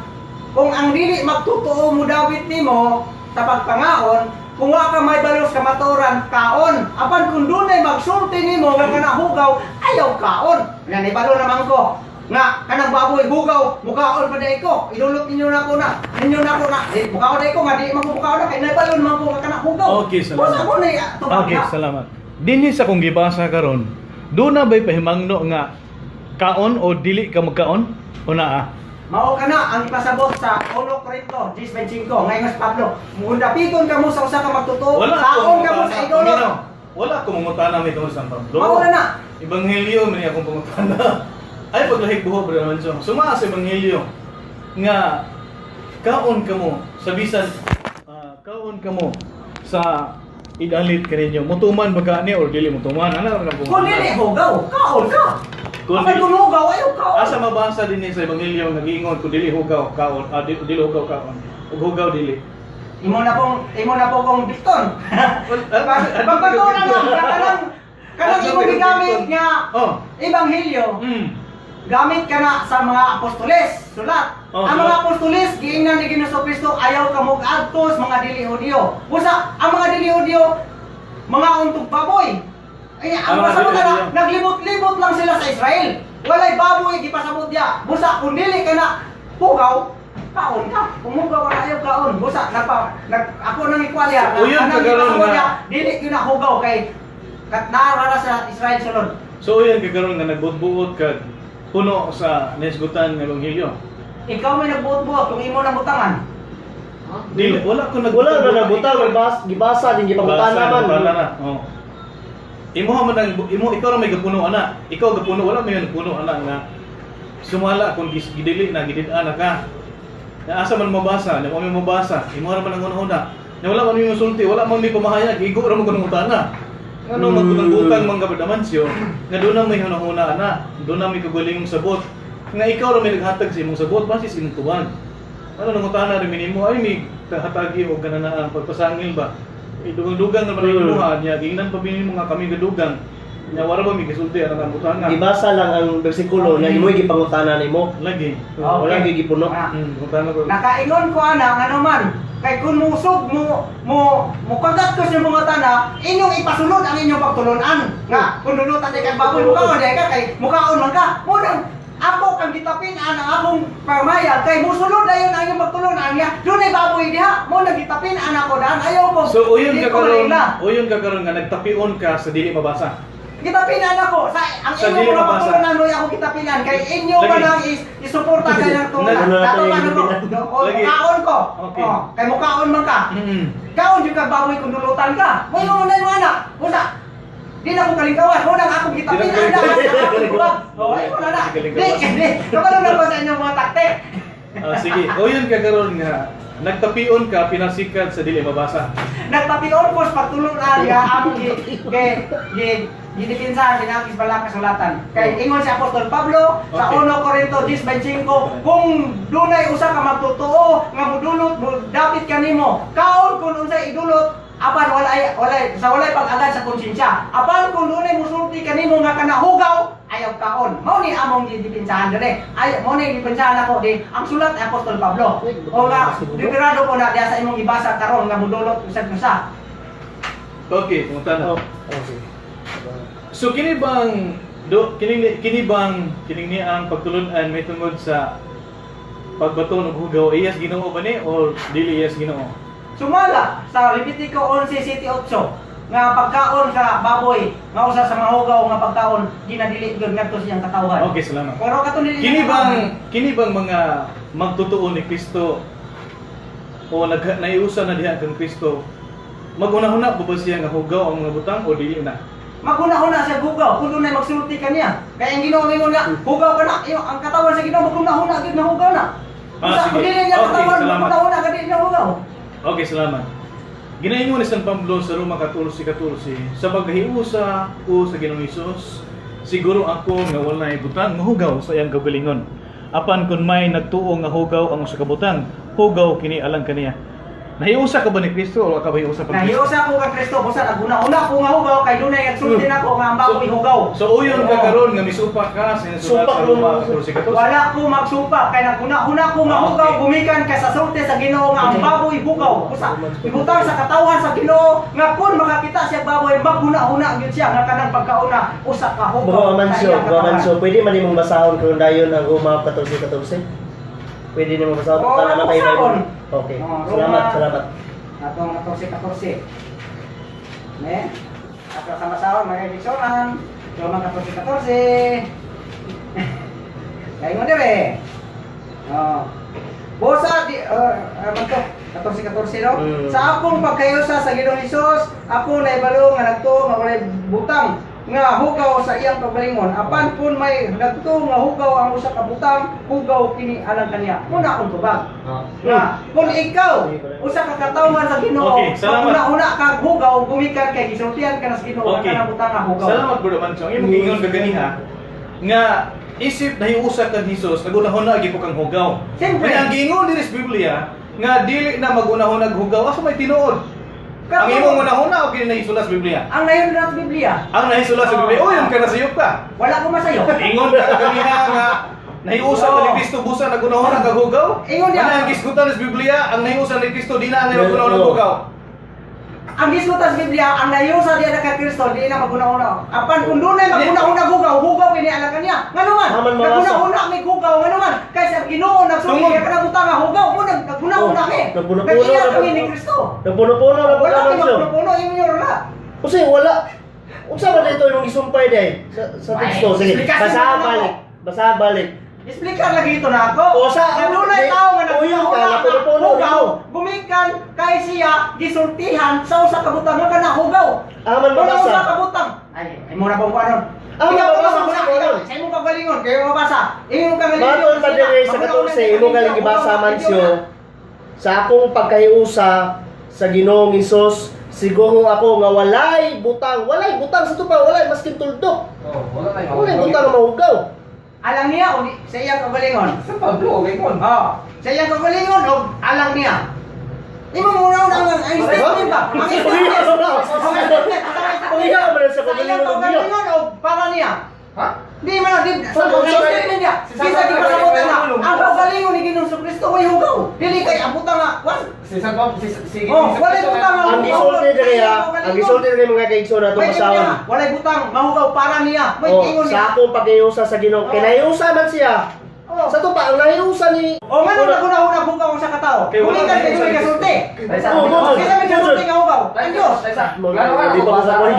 Kung ang dili magtotoo mo David nimo sa pagpangaon, kung wa ka may balos, kamaturan, kaon. Apan kung dunay magsulti nimo nga kana hugaw, ayaw kaon. Nga ni balo naman ko. Nga kanang baboy hugaw, mukaon pa dai ko. Idulot ninyo na ko na. Ninyo na ko na. Di mukaon dai ko nga di man ko mukaon na kay naibalo naman ko nga kana hugaw. Okay, salamat. Wala ko na tubag Okay, na. salamat. Dinhi sa kong gibasa karon, do na ba'y pahimangno nga kaon o dili ka magkaon? O naa? Mao ka na ang ipasabot sa 1 Corinto 10:25 ngayon mas Pablo. Mundapikon ka mo sa usa ka magtotoo, taon ka mo sa idolo. Wala ko mangutana may tungkol sa Pablo. Mao na. Ebanghelyo man akong pangutana. Ay paglahig buho bro naman so. Suma sa ebanghelyo nga kaon ka mo sa bisan kaon ka mo sa idalit kaninyo. Mutuman ba ka ni or dili mutuman? Ano ra ka Kung dili hugaw, kaon ka. Kung Kapag dili- hugaw ayaw kaon. Asa mabasa din sa ebanghelyo nga giingon kung dili hugaw kaon, dili hugaw kaon. Ug hugaw dili. Imo na po kong dikton. Pagpatunan na kanang imo gigamit nga Oh. ebanghelyo. Gamit ka na sa mga apostoles, sulat. Oh, Ang sulat. mga apostoles, giingnan ni Ginoo Kristo, ayaw ka mong adtos mga dili Hudyo. Busa, ang mga dili Hudyo, mga untog baboy. Ay, ang Ang mga pasabot dili na, Hudyo. naglibot-libot lang sila sa Israel. Walay baboy, gipasabot niya. Busa, kung dili ka na hugaw, kaon ka. Kung hugaw ka na ayaw kaon. Busa, ako nang ikwalya. Uyon ka karon nga. Dili ko na hugaw kay naarara sa Israel sulod. So yan kagaron nga nagbuot-buot kag puno sa nesgutan nga ebanghelyo. Ikaw may nagbuot-buot kung imo nang butangan. Dili wala ko Wala na nabutang, gibasa din gipangutan naman. na. Oh. Imo man ang imo ikaw ra may gapuno ana. Ikaw gapuno wala may gapuno ana nga sumala kung gidili na gidid-ana ka. Na asa man mabasa, na mo mabasa. Imo ra man ang una-una. Na wala man mi musulti, wala man mi pamahayag, igo ra mo kunong utana. Ano magutang man gabadaman siyo, nga doon na may hunahuna ana, doon na may kagaling mong sabot. Nga ikaw ra may naghatag sa imong sabot basis imong tuwag. Ano nang utana rin minimo ay may hatagi o ganana ang pagpasangil ba? Dugang-dugang na man imuha niya, gingnan pa binimo nga kami gadugang. Nya wala ba mi kasulti ang utana. Gibasa lang ang bersikulo nga imoy gipangutanan nimo. Lagi. Wala gyud gipuno. Utana ko. Nakaingon ko ana nga naman kay kung musog mo kagat ko sa mga tana inyong ipasulod ang inyong pagtulunan nga kung lulutan di kay baboy mukaon di ka kay mukaon man ka mo nang ako kang gitapin ang akong pamaya kay musulod dayon ang iyong magtulon niya. Doon ay baboy diha. Mo nagitapin anak ko daan. Ayaw ko. So uyon Di ka ko karon, maila. uyon ka karon nga nagtapion ka sa dili mabasa. Gitapin anak ko. Ang Sa inyo dili mga mabasa. magtulon mo ako gitapinan kay inyo Lagi. pa nang isuporta kay ng tulon. Ano na Dato to, man ko. gitapinan? Lagi. Kaon ko. Okay. Oh, kay mukaon man ka. Mm. Kaon jud ka baboy kung dulutan ka. Mo yung na yung anak. Usa. Di na ko kalingkawan. Mo nang akong gitapin Di na anda. kalingkawan. Oh, ay mo na na. Kalingkawan. Di. Kapag na ko sa inyong mga taktik. Sige, uyon ka karon nga nagtapion ka pinasikat sa dili mabasa. Nagpapion ko sa pagtulunan nga among gidipinsahan sinakis balang kasulatan. Kay ingon si Apostol Pablo sa Okay. 1 Corinto 10:25, kung dunay usa ka magtotoo nga modulot mo dapit kanimo, kaon kun unsay idulot apan walay pag-agad sa konsensya. Apan kung dunay musulti kanimo nga kanahugaw, ayaw kaon. Mao ni among gidipinsahan dire. Ay mao ni gidipinsahan ako di ang sulat ni Apostol Pablo. O nga libirado ko na diya sa imong ibasa karon nga modulot usad-usa. Okay, pumunta na. Oh, okay. So kini bang kining ni ang pagtulunan may tungod sa pagbaton ug hugaw iyas Ginoo ba ni o dili iyas Ginoo? Sumala sa Levitico 11:7-8 nga pagkaon sa baboy nga usa sa mahugaw nga pagkaon ginadili gyud ngadto siyang katawhan. Okay, salamat. Pero kato nili Kini bang mga magtutuo ni Kristo o naiusa na diha kang Kristo? Maguna-una ba siya nga hugaw ang mga butang o dili na? maguna-una sa hugaw kun dunay magsulti kaniya. Kaya ang Ginoo mingon nga hugaw ka na. Ang katawan sa Ginoo maguna-una gyud na hugaw na. Sige. Kung dili niya Okay, katawan salamat. maguna-una gadi na hugaw. Okay, salamat. Ginaingon ni San Pablo sa Roma 14:14 sa paghiusa o sa Ginoong Hesus, siguro ako nga walay butang nga hugaw sa iyang kagalingon. Apan kun may nagtuo nga hugaw ang usa ka butang, hugaw kini alang kaniya. Nahiusa ka ba ni Kristo o ka ba hiusa pa ni Kristo? Nahiusa ko kang Kristo busa naguna-una ko nga hugaw kay dunay nagsulti nako nga ang baboy hugaw. So uyon ka karon nga misupa ka sa nasulat Supak sa Roma mo. 14:14. Wala ko magsumpa kay naguna-una ko nga hugaw Okay. gumikan kay sa sulti sa Ginoo nga ang baboy hugaw. Usa ibutang sa katawan sa Ginoo nga kun makakita siya baboy maguna-una gyud siya nga kanang pagkauna usa ka hugaw. Buwa sa iyang katawan. Manso, pwede man imong basahon kung dayon ang Roma 14:14? Pwede nimong basahon Oo, para naman kayo basahon. Okay. Oo, Salamat, Roma. salamat. Atong 14:14. Ne? Ato sama-sama may diksonan. Roma 14:14. Kaya mo dire. Oh. Bosa di ano to? 14:14 no? Sa akong pagkayusa sa Ginoong Hesus, ako naibalo nga nagtuo nga walay butang nga hugaw sa iyang kagalingon. Apan kun may nagtuo nga hugaw ang usa ka butang, hugaw kini alang kaniya. Muna akong tubag. Nga kun ikaw usa ka katawan sa Ginoo, Okay, salamat. una ka hugaw gumikan kay gisultihan ka na sa Ginoo nga Okay. kanang butang nga hugaw. Salamat Bro Manchong. Imong ingon ka ganiha nga isip nahiusa kang Hesus nagunahuna gyud ko kang hugaw. Siyempre. Kaya ang giingon diri sa Biblia nga dili na magunahuna hugaw asa may tinuod. Ang Kato- imong unahuna o kini nahisula sa Biblia? Ang nayon na sa Biblia, Ang nahisula sa Biblia, oh, yung ka nasayop ka. wala ko masayo. Ingon ka kaniha nga nahiusa ka ni Kristo busa nagunahuna kag hugaw. Ingon niya. Wala ang gisgutan sa Biblia, ang nahiusa ni Kristo di na ang nagunahuna No. hugaw. Ang gisgutan sa Biblia, ang nayusa diya na kay Kristo, di na maguna-una. Apan kung dunay maguna-una hugaw ini alang kaniya. Ngano man? Aman mawasa. Naguna-una may hugaw, ngano man? Kay sa Ginoo nagsulti Tungod. ka kanang butang nga hugaw, mo naguna-una kami. Nagpuno-puno Nag-iya na- kami ni Kristo. Nagpuno-puno na Wala Buwa kami Manso. magpuno inyo ra. Kasi wala. Unsa man dito yung isumpay day sa Ay, teksto? Sige, explication basahan mo na balik. Basahan balik. Explicar lagi ito na ako. O, sa- Nga dunay di- tao nga o, yun ka, naguna-una napuno-puno hugaw, dito. gumikan kay siya gisultihan sa usa ka butang nga kana hugaw. Aman Wala mabasa. usa ka butang. Ay mo na bang kuanon? Ah, mabasa mo sa kuanon. Sa imong kagalingon, kayo mabasa. Imong kagalingon. Matol pa dire sa 14, imo galing gibasa Mansyo. Sa akong pagkahiusa sa Ginoong Hesus, siguro ako nga walay butang sa tupa, walay maskin tuldok. Oh, wala tayo. Walay butang nga mahugaw. Alang niya o sa iyang kagalingon. Sa Pablo, okay mo. Oh, sa iyang kagalingon o alang niya. Imo mo na ang statement ba? Ang statement. Uya mo na sa Sa iyang kagalingon niya. kagalingon o para niya. Ha? Di man di sa statement niya. Bisa di pasabutan na. Ang kagalingon ni Ginoong Kristo ay hugaw. Dili kay abutan nga. What? Si San Pablo, si Oh, wala butang nga. Ang gisulti dire ang gisulti dire mga kaigsoon nato May basahon. Walay butang, mahugaw para niya. May Oh, ingon niya. sa akong paghiusa sa Ginoo, Oh. kinahiusa man siya. Oh. Sa to pa ang nahiusa ni O man una hugaw sa katao. Okay, wala Huligan na kay yung may kasulti. Taysa. Oo, Kasi may kasulti nga hugaw. Ang Diyos. Taysa. Di ba sa point?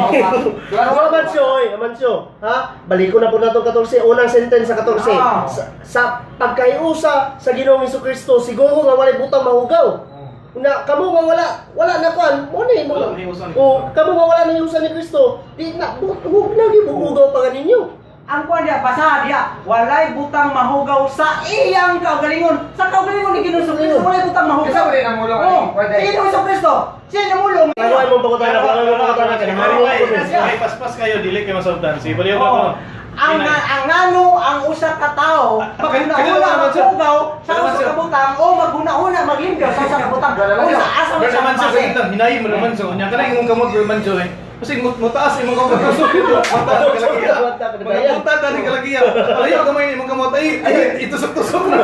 Amansyo, oy, Amansyo. Ha? Balik ko na po na itong 14. Unang sentence sa 14. Ah. Sa pagkaiusa sa Ginoong Jesucristo, siguro nga walay butang mahugaw. Na kamo nga wala na kuan. Mo ni mo. Wala nahiusa ni Oh, kamo nga wala nahiusa ni Kristo. Di na hug na gyud hugaw pa ganinyo. Ang kuan dia basa dia, walay butang mahugaw sa iyang kaugalingon. Sa kaugalingon ni Ginoong Kristo walay butang mahugaw. Isa rin ang mulong, Oh, pwede. si Ginoong Kristo. Siya namulong. Kaya mo pagutana, kaya mo pagutana kay hariyo ko. Ay, paspas kayo, dili kayo masultan. Si Baliw ka Oh. mo. Ang nano ang usa ka tawo maguna-una maghugaw sa usa ka butang o maguna-una maglimpyo sa usa ka butang. Usa asa mo siya Bernaman sa mapase. sentang, hinayin mo naman sa kanya. Kanang imong kamot, Bernaman sa kasi mutaas imong kamot. Mutaas kalagiya. Magpunta ka ni kalagiya. Ayaw kamay ni imong kamot. Ay, itusok-tusok na.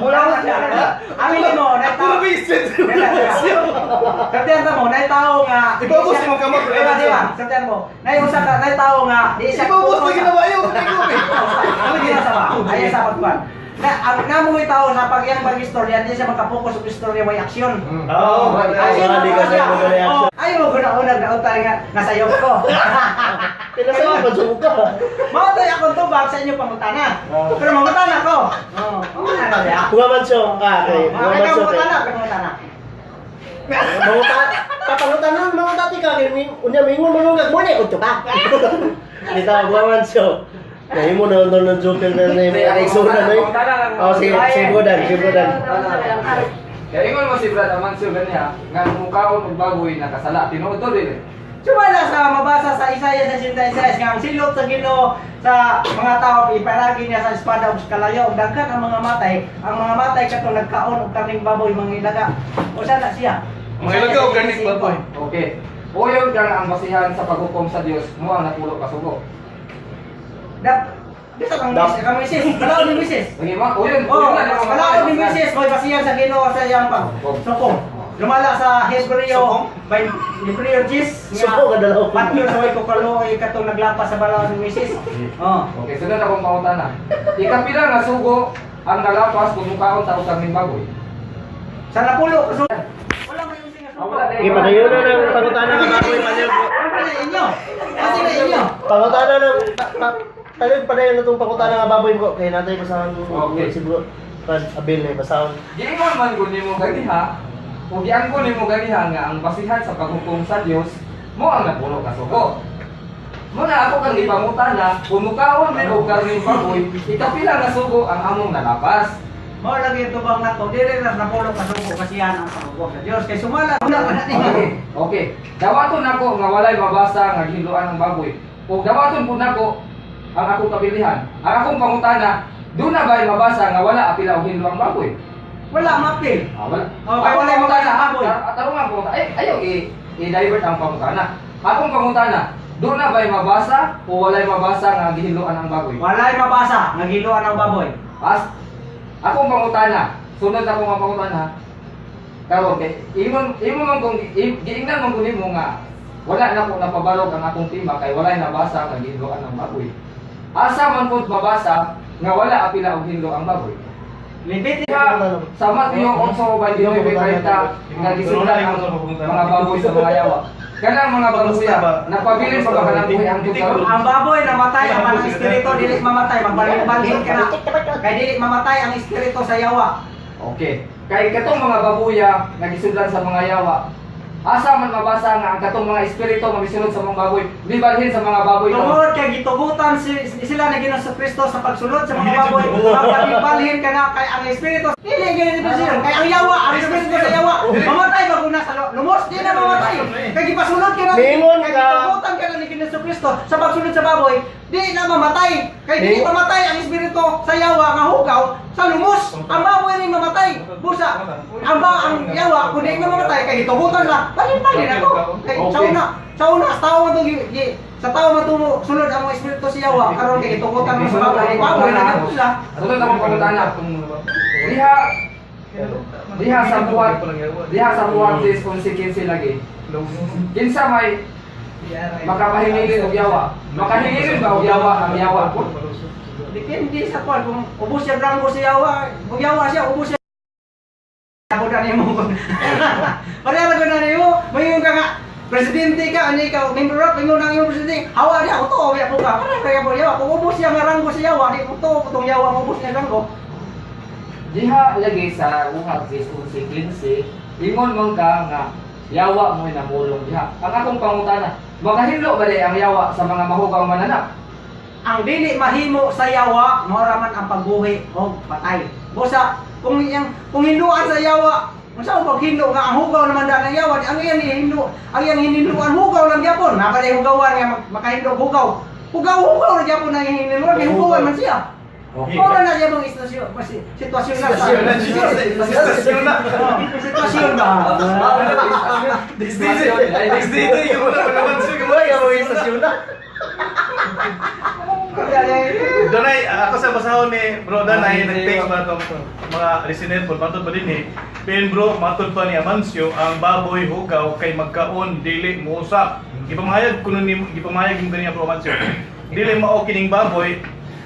Mula na siya. Aminin mo, na Puro tao. visit. Sabihan mo, na tao nga. Ipaubos ni mong kamot. Diba? Sabihan mo, na usa ka, na tao nga. Di siya. Ipaubos na ginawa yun. Ano ginasama? Ay sa pagkuan. Na ang namuhi tao sa pagyang pag-istorya, di siya makapokus sa istorya may aksyon. Oo. Di ka sa mga reaction. Ay mo guna unag na utay nga nasayop ko. Pinasaya pa jud ka. Matay akong tubag sa inyo pangutana. Pero mangutana ko. Oo. Ano ya? Bunga Mansyo ka kay Bunga Ay Mansyo kay. mangutana, mangutana. Papangutan mga dati ka kay unya mingon manungag mo ni udto pa. Dito Bunga Mansyo. Nay mo na ng joker na nay mo eksona nay. Oh si Godan. Kaya ingon mo si Brad Amancio ganiya, nga mukaon og baboy nakasala tinuod din. Sumala sa mabasa sa Isaiah 66 nga ang silot sa Ginoo sa mga tao iparagi niya sa espada ug sa kalayo ug daghan ang mga matay. Ang mga matay katong nagkaon og kaning baboy mga ilaga. Usa na siya. Mga ilaga o ganik baboy. Okay. Uyon ka nga ang basihan sa paghukom sa Dios mo ang napulo ka sugo. Dap Bisa kang misis, kalaw ni misis. Lagi ma, uyon Oh, na mga kalaw ni misis, may basihan sa Ginoo sa iyang pag sukong. Lumala sa Hebreo, by Hebreo 10 Sukong ka dalaw. Matthew sa way ko kaloy katong naglapas sa balaw ni misis. Oh. Okay, sunod akong pangutana. Ikapila nga sugo ang nalapas kung mukaon sa usang ning baboy. Sa napulo kaso wala may using nga Wala suko. na. Ipadayon na ng pangutana ng baboy panyo. Ano inyo? Kasi na inyo. Pangutana ng tayo padayon na tong pangutana nga baboy ko kay natay basahan Okay. siguro kan Abel ay basahan. Giingon man ko nimo ganiha, ug giangko nimo ganiha nga ang basihan sa paghukom sa Dios mo ang napulo ka sugo. Muna ako kang ipangutana, kung mukaon man og karning baboy, ikapila nga sugo ang among nalapas. Mao lagi tubang nato dili na napulo ka suko kasi yan ang paghukom sa Dios kay sumala una man natin. Okay. Okay. Dawaton nako nga walay mabasa nga gihiluan ang baboy. Ug dawaton pud nako ang akong kabilihan. Ang akong pangutana, doon na ba mabasa nga wala apila og hinlo ang baboy? Wala mapil. Wala. Oh, Akong wala pangutana, mabasa ang baboy. tarungan ko. Ayaw i-divert ang pangutana. Akong pangutana, doon na ba mabasa o walay mabasa nga gihiluan ang baboy? Walay mabasa nagiluan ang baboy. Akong pangutana, sunod ako nga pangutana. Karon kay imo man kung giingnan man kun nimo nga wala na ko napabarog ang akong tima kay walay nabasa nga gihiluan ang baboy. Asa man pud mabasa nga wala apila og hinlo ang baboy. Libiti Sa Mateo 11:29 nga gisundan ang mga baboy sa mga yawa. Kanang mga babuya, nagpabilin pa ba kanang buhay ang karon? ang baboy namatay ang manang espiritu dili mamatay magbalik-balik ka na. Kay dili mamatay ang espiritu sa yawa. Okay. Kay katong mga babuya nga gisundan sa mga yawa, asa man mabasa nga ang katong mga espiritu nga misunod sa mga baboy, libalhin sa mga baboy karon. Tungod kay gitugutan sila na Ginoo sa Kristo sa pagsulod sa mga baboy, magbalik-balhin ka na kay ang espiritu dili gyud sila kay ang yawa, ang espiritu sa yawa mamatay bago na sa lumos di na mamatay. Kay gipasulod ka na Mingon kay ka. gitugutan ka na ni Ginoo sa Kristo sa pagsulod sa baboy, di na mamatay. Kay dili mamatay ang espiritu sa yawa nga hugaw sa lumos. Ang baboy rin mamatay. Busa. Ang yawa kun di nga mamatay kay gitugutan na. Balin-balin ako. Kay sa una sa tao man sa tao man sulod ang mga espiritu sa yawa karon kay gitugutan mo sa baboy. Baboy na ganun sila. Sunod akong pangutana. Diha sa buhat 10-15 lagi. Kinsa may makapahingilin og yawa. Makahingilin ba og yawa ang yawa po? depende sa kwan kung ubos siya dranggo sa yawa, kung yawa siya ubos siya. Ako na nimo. Pareha ko na nimo, mayon ka nga presidente ka, ani ka member of ingon ang iyong presidente. Hawa dia ako to, hawa ko ka. Pareha kaya mo yawa, kung ubos siya nga ranggo sa yawa, di ko to putong yawa mo ubos niya ranggo. Diha lagi sa uhag si 15, ingon man ka nga yawa mo namulong diha. Ang akong pangutana, makahilo ba di ang yawa sa mga mahugaw mananap? Ang dili mahimo sa yawa, mao man ang pagbuhi o patay. Busa kung hinuan sa yawa, unsa ang paghindo nga ang hugaw naman da ng yawa, ang iyang hininuan hugaw lang gyapon. Nabalay hugawan nga makahindo hugaw. Hugaw na gyapon ang hininuan, kay hugawan man siya. Mora na gyapon istasyon, sitwasyon na. Sitwasyon na. Sitwasyon ba? Dito yung mga Mancio Ay, ang mga istasyon na. Donay, ako sa basahon ni Bro Danay, nag-text ba itong mga listener po, matod ba din eh. Pero bro, matod pa ni Amancio, ang baboy hugaw kay magkaon, dili mo usap. Ipamahayag ko nun, ipamahayag yung ganyan Bro Amancio. Dili mao kining baboy,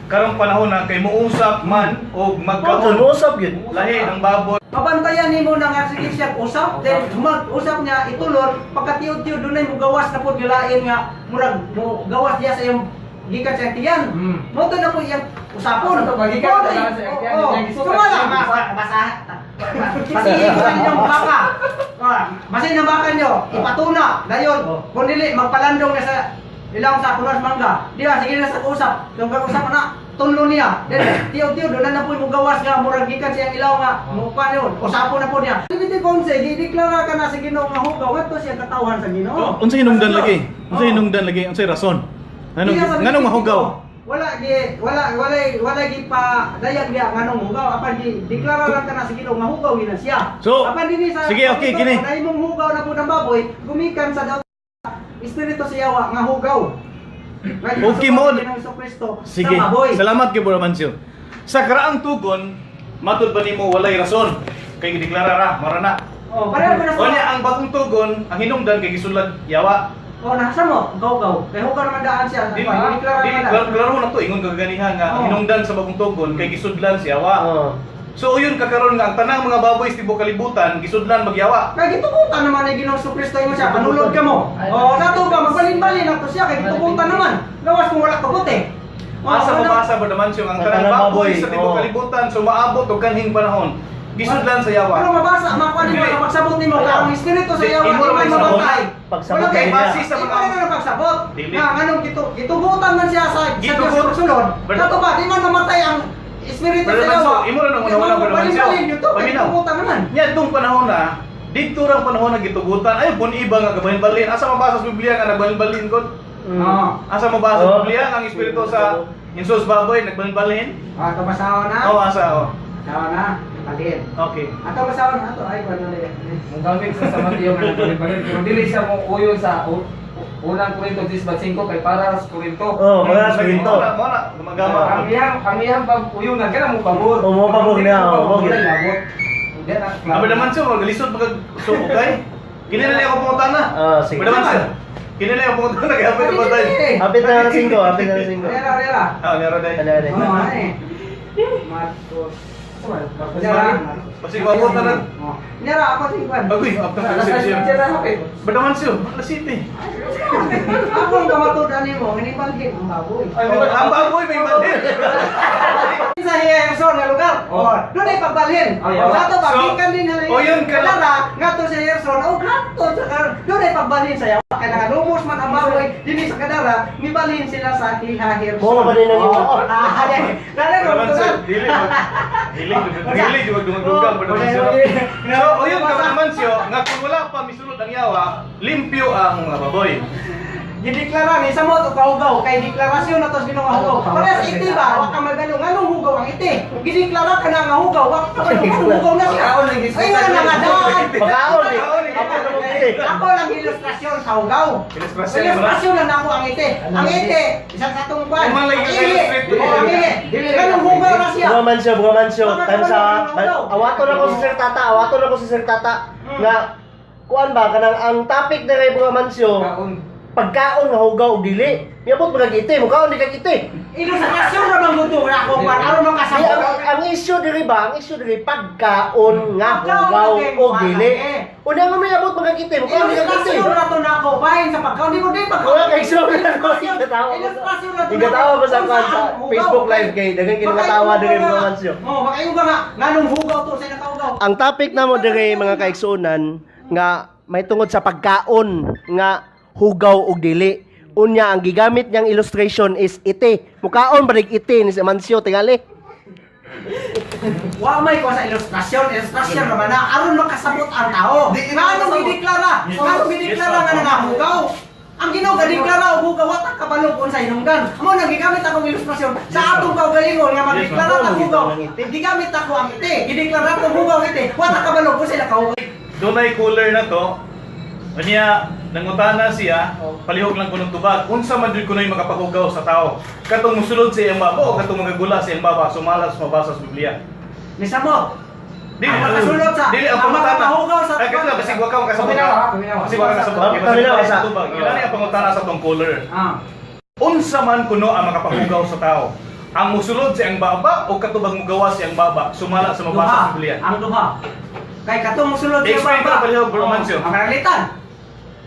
karong panahon na kay muusap man o magkaon. Usap yun. Lahi ng baboy. Mabantayan nimo na nga sige siya usap, then usap niya itulod, pagkatiud-tiud dunay mo gawas na pud gilain nga murag mo gawas diya sa iyong gikan sa tiyan. Mo to na po iyang usapon. Ito, magikan sa tiyan, yung isukat. Sumala, basihan yung baka. Basin na baka nyo, ipatuna, dayon. Kung dili, magpalandong na sa ilang sa kunas mangga. Di ba, sige na sa usap. Yung kag-usap na, tunlo niya. Then, tiyo-tiyo, doon na po yung gawas nga, murag gikan siyang ilaw nga, mukha niyo, usapon na po niya. Libiti konse, gideklara ka na sa Ginoo nga hugaw, ito siya katawan sa Ginoo. Unsay hinungdan lagi? Unsay hinungdan lagi? Unsay rason? Nganong mahugaw? Wala gi pa dayag dia nganong hugaw, apan gi deklara lang ka na sa Ginoo nga hugaw gina siya. So, apan dinhi sa sige, okay, kini. Dahil mong hugaw na po ng baboy, gumikan sa daw espiritu sa yawa nga hugaw. Okay mo. Kristo Sige, sa baboy. salamat kay Bro Mancio. Sa karaang tugon, matud ba nimo walay rason? Kay gideklara ra, marana. Oh, pareho na sa. Unya ang bagong tugon, ang hinungdan kay gisulad yawa. Oh, nasa mo, hugaw. Kay hugaw naman daan siya. Di Deklara naman. klaro na to ingon kaganihan nga ang Oh. hinungdan sa bagong tugon kay gisudlan si yawa. Oo. So uyon kakaron nga ang tanang mga baboy sa tibuok kalibutan gisudlan magyawa. Kaya gitukutan naman ni Ginoong Kristo mo siya, panulod ka mo. Oh, nato ba magbalin-balin ato siya kay gitukutan naman. Gawas kung wala tugot eh. Asa mabasa ba naman siya ang tanang baboy sa tibuok Oo. kalibutan so maabot og kanhing panahon. Gisudlan sa yawa. Pero mabasa, makuha nimo na magsabot nimo ka ang espiritu sa yawa Imo di ra man magsabot. mamatay. Pagsabot Wala kay niya. base sa mga na pagsabot. Dili. Nga nganong gitugutan man siya sa Gitugot. sulod. But- Kato ba di man mamatay ang espiritu Pero sa naman, yawa. so, imo ra nung wala ba naman siya? Balin-balin yun to, kay Paminaw. gitugutan naman. Nya dong panahon na dito rang panahon na gitugutan ay bun iba nga gabalin-balin. Asa mabasa sa Biblia nga nagbalin-balin kon? Oo. Asa mabasa sa Oo. Biblia nga ang espiritu sa Insos baboy nagbalin-balin? Ah, kabasawa na. Oh, asa oh. Kabasawa na. Balin. Okay. Ato basawa na ato ay kuno ni. Mong gamit sa Mateo nga nagbalin-balin. Pero dili siya mo uyon sa unang Korinto 10:5 kay para sa Korinto. Oo, para sa Korinto. Mona, gumagama. Ang iyang pag uyon na kana mo pabor. Oo, mo pabor niya, oo, mo Gila gila. labot. Aba naman siya maglisod magag subukay. Kinilala ako pangutana. Sige. Aba naman siya. Kinilala ako pangutana kaya pa ito patay. Hapit na ng 5, hapit na ng 5. Rela. Ah, nero day. Ano rin? Oh, ano eh. Marcos. Pasig wabot na rin. Nera ako si Juan. Agoy, after siya. Aba naman siya, Bakla City. Ako ang kamatudan nimo, hinibalhin ang baboy. Ang baboy may balin. Sa Hierson nga lugar. Oh, doon ay pagbalhin. Sa to pagikan din na. Oh, yun ka lang. Nga to sa Hierson, oh kanto sa doon ay pagbalhin sa yawa. Kaya nga lumos man ang baboy dinhi sa kadara, mibalhin sila sa Hierson. Oo, ba din ang imo? Dali Aba naman siya, dili. Dili, dumagdugang pa naman siya. So, o yun ka naman siya, nga kung wala pa misulod ang yawa, limpyo ang mga baboy. Gideklara ni sa mo to kaugaw kay deklarasyon na to sa Ginoo nga hugaw. Parehas iti ba, wa ka magano nganong hugaw ang iti. Gideklara ka na nga hugaw, wa ka magano hugaw na siya. Ay nga na nga daan. Pagkaon eh. Ako lang ilustrasyon sa hugaw. Ilustrasyon mo na. Ilustrasyon lang ako ang iti. Ang iti, isang katungkuan. Ang mga illustrate. Ang iti. Ganong hugaw na siya. Bugamancio. Time sa... Awaton ako si Sir Tata. Nga, kuan ba, kanang ang topic na kay Bugamancio, Kaon. pagkaon nga hugaw og dili. Miyabot mo kagiti, mukhaon di kagiti. Ilustrasyon naman mo ito, wala ko pan, aron Di, makasabot. ang issue diri ba? Ang issue diri pagkaon nga Pagkaon, hugaw okay, o dili. eh. Una mo miyabot mo kagiti, mukhaon di kagiti. Ilustrasyon na ito na ako, bahin sa pagkaon, di mo din pagkaon. Wala kay issue na ko igatawa. Ilustrasyon na ito na Igatawa ako. ko sa Kung kwan saan sa hugaw, Facebook okay. live kay daghang kinakatawa diri mga mansyo. Oh, makayo ba nga, nganong hugaw to sa nakahugaw. Ang topic namo diri mga kaigsuonan nga may tungod sa pagkaon nga hugaw og dili. Unya ang gigamit niyang illustration is ite. Mukaon barig ite ni si Mancio tingali. Wa may ko sa ilustrasyon naman na aron makasabot ang tao. Nganong gideklara? Nganong gideklara nga nangahugaw? Ang Ginoo gadeklara og hugaw wa ta kabalo kun sa hinungdan. Amo nang gigamit akong ilustrasyon sa atong kaugalingon nga magdeklara ta hugaw. Gigamit ako ang ite. Gideklara ko hugaw ite. Wa ta kabalo kun sa kahugaw. Dunay cooler na to. Unya nangutana siya, palihog lang kunong tubag. Unsa man jud kunoy makapahugaw sa tao? Katong musulod sa iyang baba o katong magagula sa iyang baba sumalas mabasa sa Biblia. Misamo. Dili Ang makasulod sa dili ang ang pangutana. makapahugaw sa Ay kasi basig wa ka makasabot. Paminawa, paminawa. Basig wa ka kasabot. Paminawa sa tubag. Ilani ang pangutana sa tong cooler. Ah. Unsa man kuno ang makapahugaw sa tao? Ang musulod sa iyang baba o katubag mugawa sa iyang baba sumala sa mabasa sa Biblia. Ang duha. Kay katong musulod sa Explain baba. ka, palihog, Bro Mancio. Ang panalitan.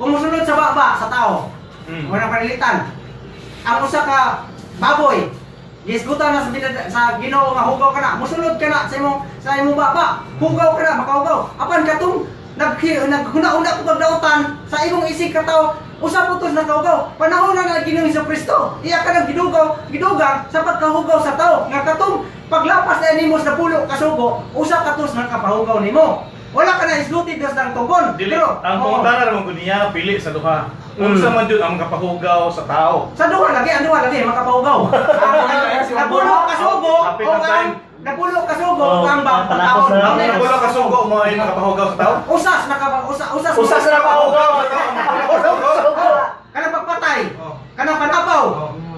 Kung musulod sa baba sa tao. Wala panalitan. Ang usa ka baboy. Gisgutan na sa Ginoo nga hugaw ka na. Musulod ka na sa imong baba. Hugaw ka na, makahugaw. Apan katong naghuna-una ko pagdautan sa imong isig ka tao. Usa putos na kaugaw. Panahon na Ginoo Kristo. Iya ka nang gidugang sa pagkahugaw sa tao. Nga katong paglapas na nimo sa pulo kasugo, usa katos na kapahugaw nimo. Wala ka na isluti dos ng tugon. Dili, ang pangutana naman ko niya pili sa duha. Unsa man jud ang makapahugaw sa tao. Sa duha lagi, makapahugaw. Napulo kasugo, Happy o na time. ang napulo kasugo, Oh, ang bang palakos taon. na. Ang wala kasugo mo ay makapahugaw sa tao. Usas Usas na makahugaw sa tao. Kanang pagpatay. Oh. Kanang panapaw.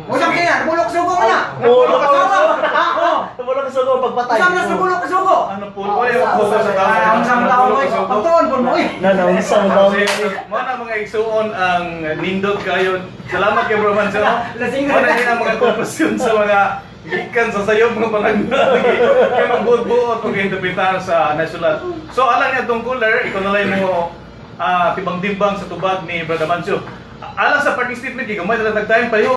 Usam kaya, napulo kasugo mo na. Napulo kasugo. Ako. Wala ka sugo pagpatay. Usam na napulo kasugo. Ano po ko yung makapahugaw sa tao? Ang isang tao mo, pagtuon po mo eh. Naunsa mo daw. Mo na mga igsuon ang nindot kayo. Salamat kay Bro Mancio. Lasing Mo na din ang mga konklusyon sa mga gikan sa sayop ng panagdagi. Kaya magbuot-buot kung interpretar sa nasulat. So alang niya tong cooler, ikaw na lang mo tibang-dimbang sa tubag ni Brother Mancio. Alang sa parking statement, gigamay na tagtayin payo.